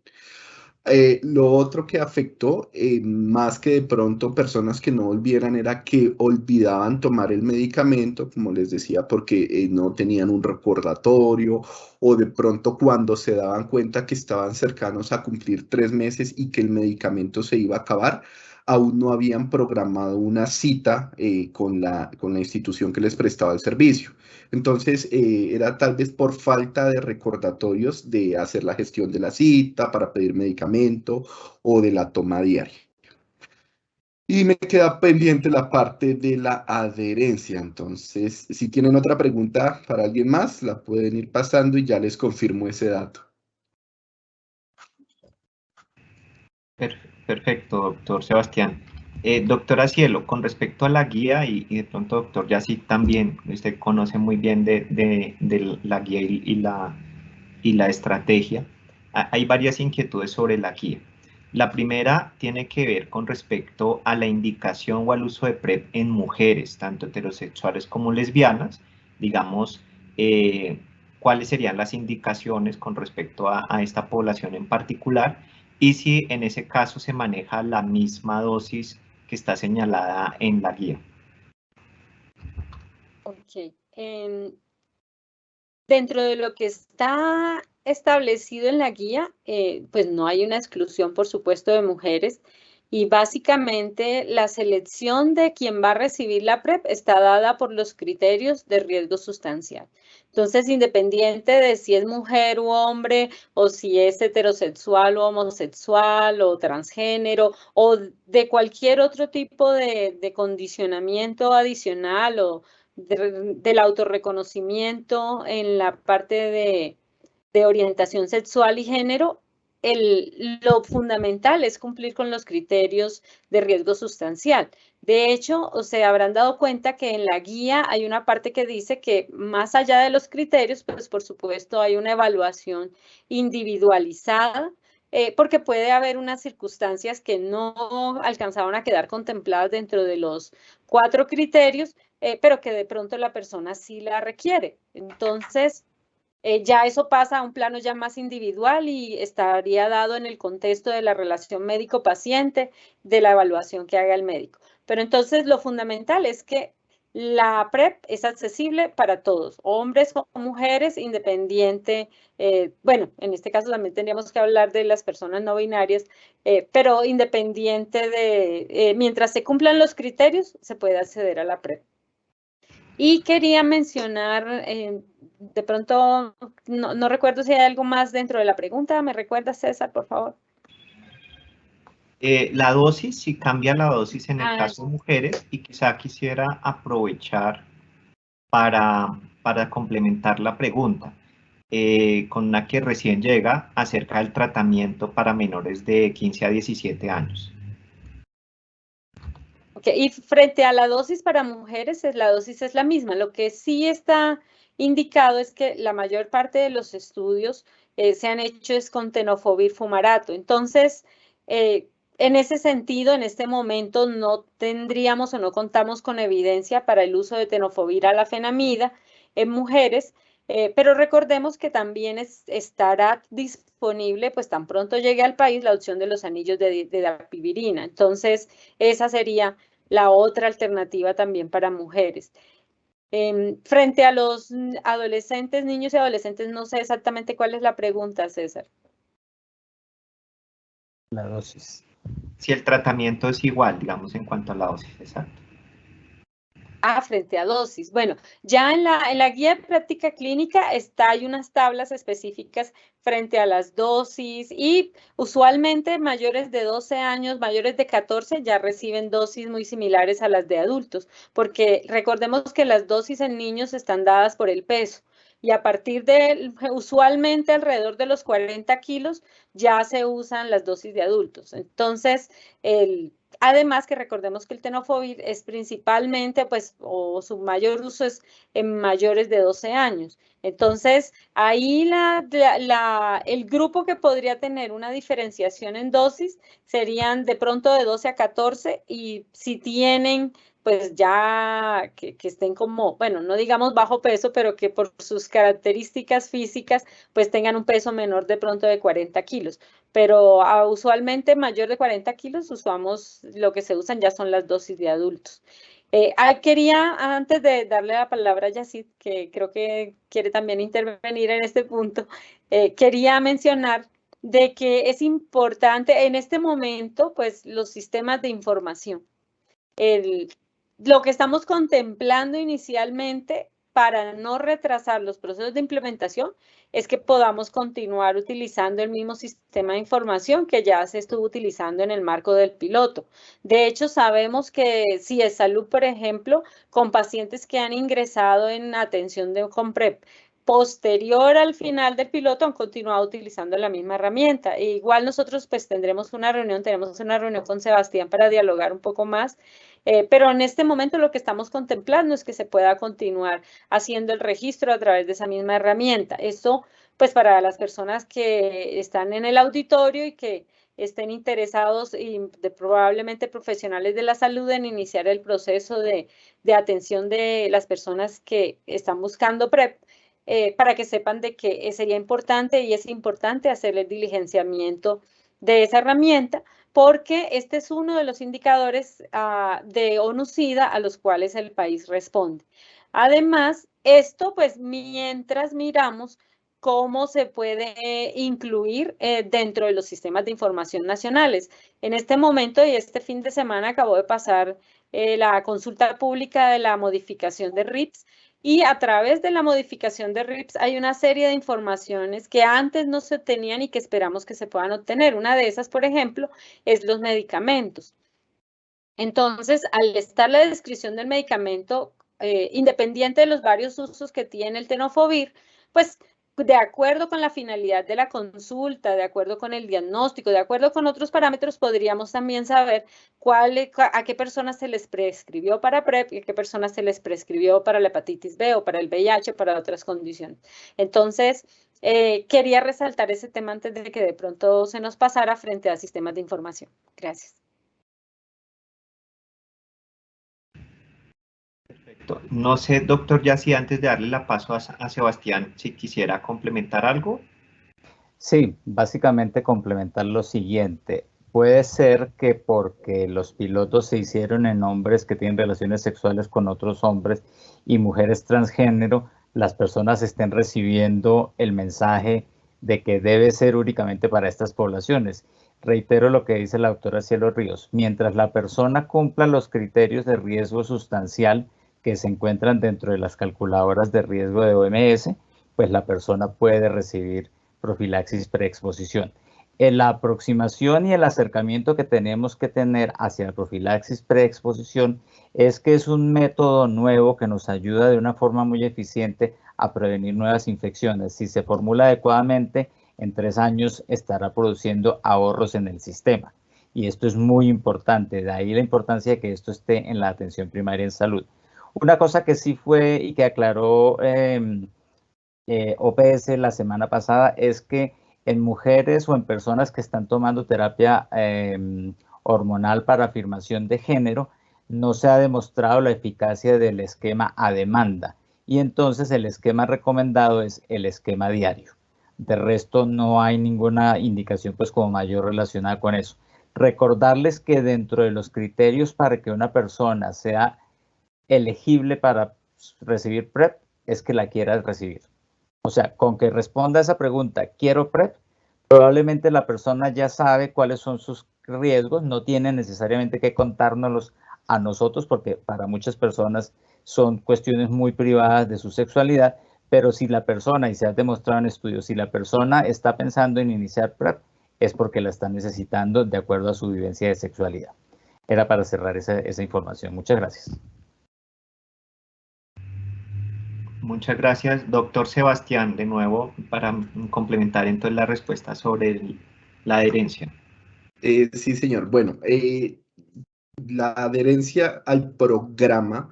Lo otro que afectó, más que de pronto personas que no volvieran, era que olvidaban tomar el medicamento, como les decía, porque no tenían un recordatorio, o de pronto cuando se daban cuenta que estaban cercanos a cumplir 3 meses y que el medicamento se iba a acabar, aún no habían programado una cita con la institución que les prestaba el servicio. Entonces, era tal vez por falta de recordatorios de hacer la gestión de la cita para pedir medicamento o de la toma diaria. Y me queda pendiente la parte de la adherencia. Entonces, si tienen otra pregunta para alguien más, la pueden ir pasando y ya les confirmo ese dato. Perfecto, doctor Sebastián. Doctora Cielo, con respecto a la guía y de pronto doctor Yacit también, usted conoce muy bien de la guía y la estrategia, hay varias inquietudes sobre la guía. La primera tiene que ver con respecto a la indicación o al uso de PrEP en mujeres, tanto heterosexuales como lesbianas, digamos, cuáles serían las indicaciones con respecto a esta población en particular y si en ese caso se maneja la misma dosis que está señalada en la guía. Ok. Dentro de lo que está establecido en la guía, pues no hay una exclusión, por supuesto, de mujeres, y básicamente la selección de quien va a recibir la PrEP está dada por los criterios de riesgo sustancial. Entonces, independiente de si es mujer u hombre, o si es heterosexual o homosexual o transgénero, o de cualquier otro tipo de condicionamiento adicional o del autorreconocimiento en la parte de orientación sexual y género, lo fundamental es cumplir con los criterios de riesgo sustancial. De hecho, se habrán dado cuenta que en la guía hay una parte que dice que más allá de los criterios, pues por supuesto hay una evaluación individualizada, porque puede haber unas circunstancias que no alcanzaron a quedar contempladas dentro de los 4 criterios, pero que de pronto la persona sí la requiere. Entonces, ya eso pasa a un plano ya más individual y estaría dado en el contexto de la relación médico-paciente, de la evaluación que haga el médico. Pero entonces lo fundamental es que la PrEP es accesible para todos, hombres o mujeres, independiente, bueno, en este caso también tendríamos que hablar de las personas no binarias, pero independiente de, mientras se cumplan los criterios, se puede acceder a la PrEP. Y quería mencionar, de pronto, no recuerdo si hay algo más dentro de la pregunta. ¿Me recuerda, César, por favor? La dosis, si cambia la dosis en el caso de mujeres, y quizá quisiera aprovechar para complementar la pregunta con una que recién llega acerca del tratamiento para menores de 15 a 17 años. Okay. Y frente a la dosis para mujeres, la dosis es la misma. Lo que sí está indicado es que la mayor parte de los estudios se han hecho es con tenofovir fumarato. Entonces, en ese sentido, en este momento no tendríamos o no contamos con evidencia para el uso de tenofovir alafenamida en mujeres, pero recordemos que también estará disponible, pues tan pronto llegue al país, la opción de los anillos de dapivirina. Entonces, esa sería la otra alternativa también para mujeres. Frente a los adolescentes, niños y adolescentes, no sé exactamente cuál es la pregunta, César. La dosis. Si el tratamiento es igual, digamos, en cuanto a la dosis, exacto. Frente a dosis. Bueno, ya en la guía de práctica clínica hay unas tablas específicas frente a las dosis y usualmente mayores de 12 años, mayores de 14 ya reciben dosis muy similares a las de adultos, porque recordemos que las dosis en niños están dadas por el peso y a partir de usualmente alrededor de los 40 kilos ya se usan las dosis de adultos. Entonces, además que recordemos que el tenofovir es principalmente, pues, o su mayor uso es en mayores de 12 años. Entonces, ahí el grupo que podría tener una diferenciación en dosis serían de pronto de 12 a 14 y si tienen pues ya que estén como, bueno, no digamos bajo peso, pero que por sus características físicas pues tengan un peso menor de pronto de 40 kilos. Pero usualmente mayor de 40 kilos usamos, lo que se usan ya son las dosis de adultos. Quería, antes de darle la palabra a Yacid, que creo que quiere también intervenir en este punto, quería mencionar de que es importante en este momento, pues, los sistemas de información. Lo que estamos contemplando inicialmente para no retrasar los procesos de implementación es que podamos continuar utilizando el mismo sistema de información que ya se estuvo utilizando en el marco del piloto. De hecho, sabemos que si es salud, por ejemplo, con pacientes que han ingresado en atención con PrEP, posterior al final del piloto han continuado utilizando la misma herramienta. E igual nosotros pues tenemos una reunión con Sebastián para dialogar un poco más, pero en este momento lo que estamos contemplando es que se pueda continuar haciendo el registro a través de esa misma herramienta. Esto pues para las personas que están en el auditorio y que estén interesados y probablemente profesionales de la salud en iniciar el proceso de atención de las personas que están buscando PrEP, para que sepan de que sería importante y es importante hacer el diligenciamiento de esa herramienta, porque este es uno de los indicadores de ONU-SIDA a los cuales el país responde. Además, esto pues mientras miramos cómo se puede incluir dentro de los sistemas de información nacionales. En este momento y este fin de semana acabó de pasar la consulta pública de la modificación de RIPS, y a través de la modificación de RIPS hay una serie de informaciones que antes no se tenían y que esperamos que se puedan obtener. Una de esas, por ejemplo, es los medicamentos. Entonces, al estar la descripción del medicamento, independiente de los varios usos que tiene el tenofovir, pues de acuerdo con la finalidad de la consulta, de acuerdo con el diagnóstico, de acuerdo con otros parámetros, podríamos también saber a qué personas se les prescribió para PrEP y a qué personas se les prescribió para la hepatitis B o para el VIH o para otras condiciones. Entonces, quería resaltar ese tema antes de que de pronto se nos pasara frente a sistemas de información. Gracias. Perfecto. No sé, doctor Yassi, antes de darle la paso a Sebastián, si quisiera complementar algo. Sí, básicamente complementar lo siguiente. Puede ser que porque los pilotos se hicieron en hombres que tienen relaciones sexuales con otros hombres y mujeres transgénero, las personas estén recibiendo el mensaje de que debe ser únicamente para estas poblaciones. Reitero lo que dice la doctora Cielo Ríos. Mientras la persona cumpla los criterios de riesgo sustancial que se encuentran dentro de las calculadoras de riesgo de OMS, pues la persona puede recibir profilaxis preexposición. La aproximación y el acercamiento que tenemos que tener hacia la profilaxis preexposición es que es un método nuevo que nos ayuda de una forma muy eficiente a prevenir nuevas infecciones. Si se formula adecuadamente, en 3 años estará produciendo ahorros en el sistema. Y esto es muy importante, de ahí la importancia de que esto esté en la atención primaria en salud. Una cosa que sí fue y que aclaró OPS la semana pasada es que en mujeres o en personas que están tomando terapia hormonal para afirmación de género, no se ha demostrado la eficacia del esquema a demanda, y entonces el esquema recomendado es el esquema diario. De resto no hay ninguna indicación pues como mayor relacionada con eso. Recordarles que dentro de los criterios para que una persona sea elegible para recibir PrEP es que la quiera recibir. O sea, con que responda a esa pregunta, ¿quiero PrEP? Probablemente la persona ya sabe cuáles son sus riesgos, no tiene necesariamente que contárnoslos a nosotros, porque para muchas personas son cuestiones muy privadas de su sexualidad, pero si la persona, y se ha demostrado en estudios, si la persona está pensando en iniciar PrEP, es porque la está necesitando de acuerdo a su vivencia de sexualidad. Era para cerrar esa información. Muchas gracias. Muchas gracias, doctor Sebastián, de nuevo, para complementar entonces la respuesta sobre la adherencia. Sí, señor. Bueno, la adherencia al programa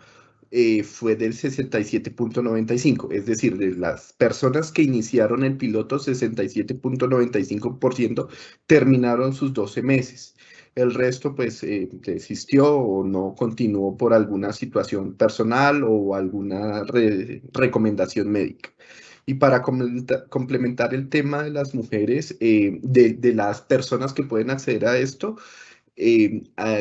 fue del 67.95, es decir, de las personas que iniciaron el piloto, 67.95% terminaron sus 12 meses. El resto, pues, desistió o no continuó por alguna situación personal o alguna recomendación médica. Y para complementar el tema de las mujeres, de las personas que pueden acceder a esto,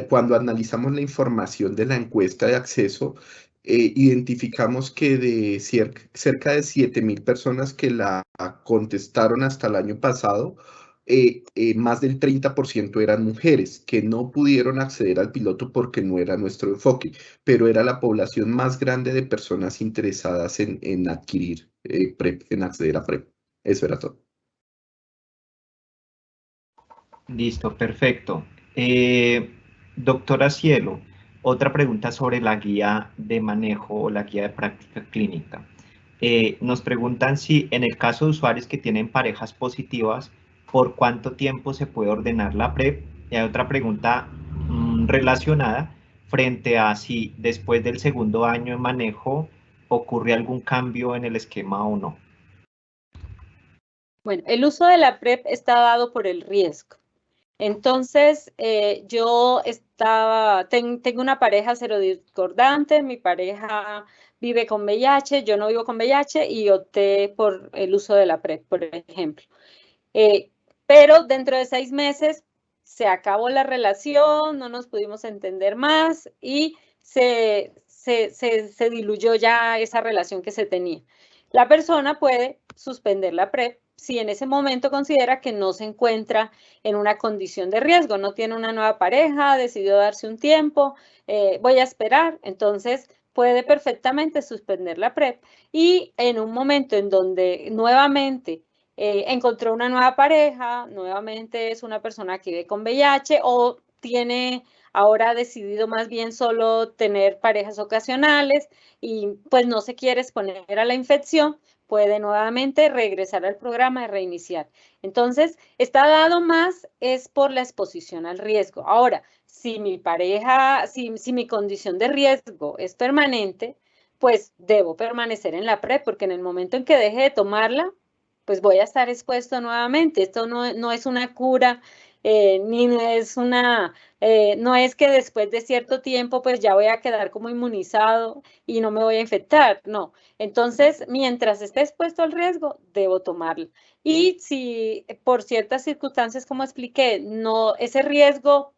cuando analizamos la información de la encuesta de acceso, identificamos que de cerca de 7.000 personas que la contestaron hasta el año pasado, más del 30% eran mujeres que no pudieron acceder al piloto porque no era nuestro enfoque, pero era la población más grande de personas interesadas en adquirir PrEP, en acceder a PrEP. Eso era todo. Listo, perfecto. Doctora Cielo, otra pregunta sobre la guía de manejo o la guía de práctica clínica. Nos preguntan si en el caso de usuarios que tienen parejas positivas, ¿por cuánto tiempo se puede ordenar la PrEP? Y hay otra pregunta relacionada frente a si después del segundo año de manejo ocurre algún cambio en el esquema o no. Bueno, el uso de la PrEP está dado por el riesgo. Entonces, yo tengo una pareja serodiscordante, mi pareja vive con VIH, yo no vivo con VIH y opté por el uso de la PrEP, por ejemplo. Pero dentro de 6 meses se acabó la relación, no nos pudimos entender más y se diluyó ya esa relación que se tenía. La persona puede suspender la PrEP si en ese momento considera que no se encuentra en una condición de riesgo, no tiene una nueva pareja, decidió darse un tiempo, voy a esperar, entonces puede perfectamente suspender la PrEP y en un momento en donde nuevamente encontró una nueva pareja, nuevamente es una persona que vive con VIH o ahora ha decidido más bien solo tener parejas ocasionales y pues no se quiere exponer a la infección, puede nuevamente regresar al programa y reiniciar. Entonces, está dado más es por la exposición al riesgo. Ahora, si mi pareja, si mi condición de riesgo es permanente, pues debo permanecer en la PrEP, porque en el momento en que deje de tomarla, pues voy a estar expuesto nuevamente. Esto no es una cura, ni no es que después de cierto tiempo pues ya voy a quedar como inmunizado y no me voy a infectar, no. Entonces, mientras esté expuesto al riesgo, debo tomarlo. Y si por ciertas circunstancias, como expliqué, ese riesgo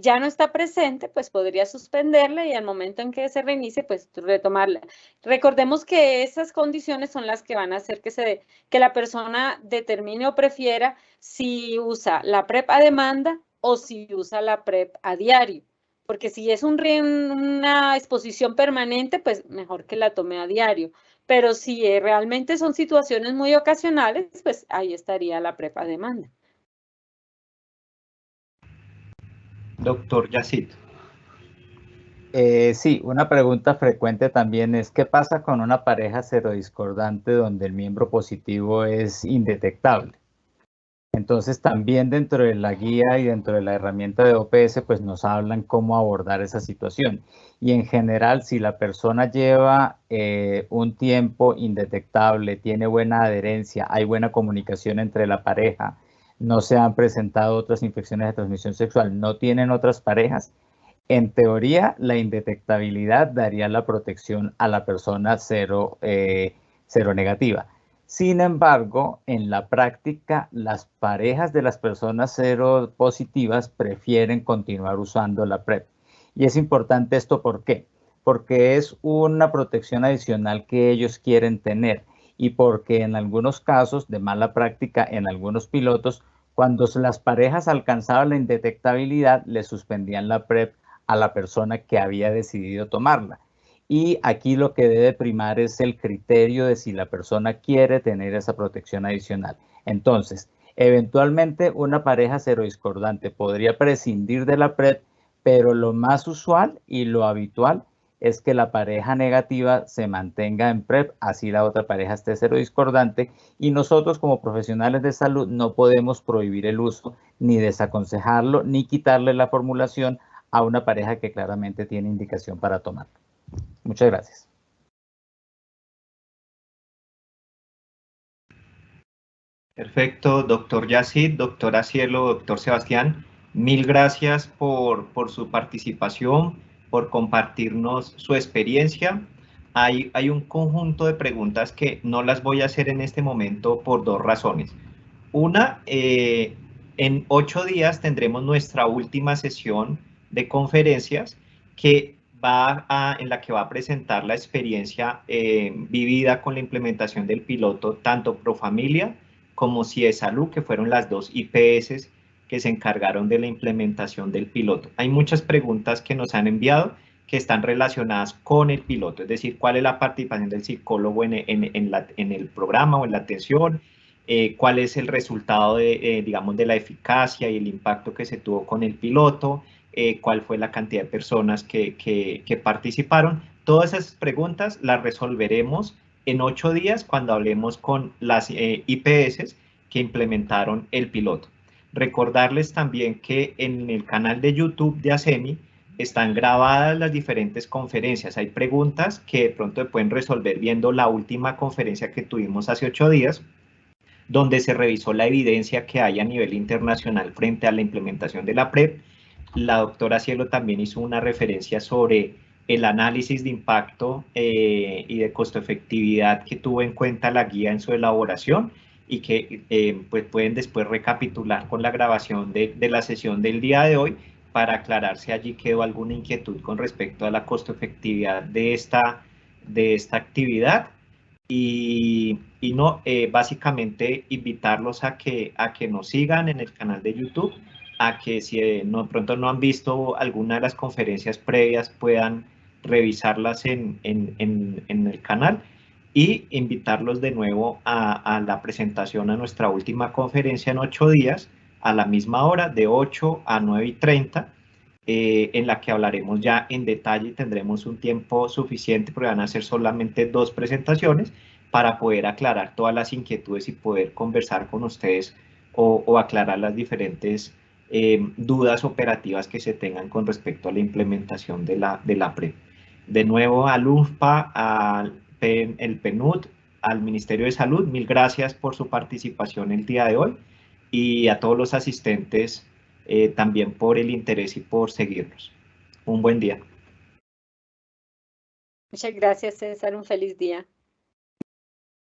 ya no está presente, pues podría suspenderla y al momento en que se reinicie, pues retomarla. Recordemos que esas condiciones son las que van a hacer que la persona determine o prefiera si usa la PrEP a demanda o si usa la PrEP a diario. Porque si es una exposición permanente, pues mejor que la tome a diario. Pero si realmente son situaciones muy ocasionales, pues ahí estaría la PrEP a demanda. Doctor Yacid. Sí, una pregunta frecuente también es, ¿qué pasa con una pareja serodiscordante donde el miembro positivo es indetectable? Entonces, también dentro de la guía y dentro de la herramienta de OPS, pues nos hablan cómo abordar esa situación. Y en general, si la persona lleva un tiempo indetectable, tiene buena adherencia, hay buena comunicación entre la pareja, no se han presentado otras infecciones de transmisión sexual, no tienen otras parejas, en teoría, la indetectabilidad daría la protección a la persona seronegativa. Sin embargo, en la práctica, las parejas de las personas seropositivas prefieren continuar usando la PrEP. Y es importante esto, ¿por qué? Porque es una protección adicional que ellos quieren tener y porque en algunos casos de mala práctica, en algunos pilotos, cuando las parejas alcanzaban la indetectabilidad, les suspendían la PrEP a la persona que había decidido tomarla. Y aquí lo que debe primar es el criterio de si la persona quiere tener esa protección adicional. Entonces, eventualmente una pareja serodiscordante podría prescindir de la PrEP, pero lo más usual y lo habitual es que la pareja negativa se mantenga en PrEP, así la otra pareja esté serodiscordante, y nosotros como profesionales de salud no podemos prohibir el uso, ni desaconsejarlo, ni quitarle la formulación a una pareja que claramente tiene indicación para tomar. Muchas gracias. Perfecto, doctor Yacid, doctora Cielo, doctor Sebastián, mil gracias por su participación, por compartirnos su experiencia. Hay un conjunto de preguntas que no las voy a hacer en este momento por dos razones. Una, en 8 días tendremos nuestra última sesión de conferencias en la que va a presentar la experiencia vivida con la implementación del piloto, tanto Profamilia como CIESalud, que fueron las dos IPS que se encargaron de la implementación del piloto. Hay muchas preguntas que nos han enviado que están relacionadas con el piloto, es decir, cuál es la participación del psicólogo en el programa o en la atención, cuál es el resultado digamos, de la eficacia y el impacto que se tuvo con el piloto, cuál fue la cantidad de personas que participaron. Todas esas preguntas las resolveremos en 8 días cuando hablemos con las IPS que implementaron el piloto. Recordarles también que en el canal de YouTube de ASEMI están grabadas las diferentes conferencias. Hay preguntas que de pronto pueden resolver viendo la última conferencia que tuvimos hace 8 días, donde se revisó la evidencia que hay a nivel internacional frente a la implementación de la PREP. La doctora Cielo también hizo una referencia sobre el análisis de impacto y de costo-efectividad que tuvo en cuenta la guía en su elaboración y que pues pueden después recapitular con la grabación de la sesión del día de hoy para aclarar si allí quedó alguna inquietud con respecto a la costo-efectividad de esta actividad. Y no, básicamente invitarlos a que nos sigan en el canal de YouTube, a que si de pronto no han visto alguna de las conferencias previas puedan revisarlas en el canal, y invitarlos de nuevo a la presentación a nuestra última conferencia en 8 días, a la misma hora, de 8 a 9:30, en la que hablaremos ya en detalle y tendremos un tiempo suficiente, porque van a ser solamente 2 presentaciones, para poder aclarar todas las inquietudes y poder conversar con ustedes o aclarar las diferentes dudas operativas que se tengan con respecto a la implementación de la PREP. De nuevo al UNFPA, al el PNUD, al Ministerio de Salud, mil gracias por su participación el día de hoy, y a todos los asistentes también por el interés y por seguirnos. Un buen día. Muchas gracias, César. Un feliz día.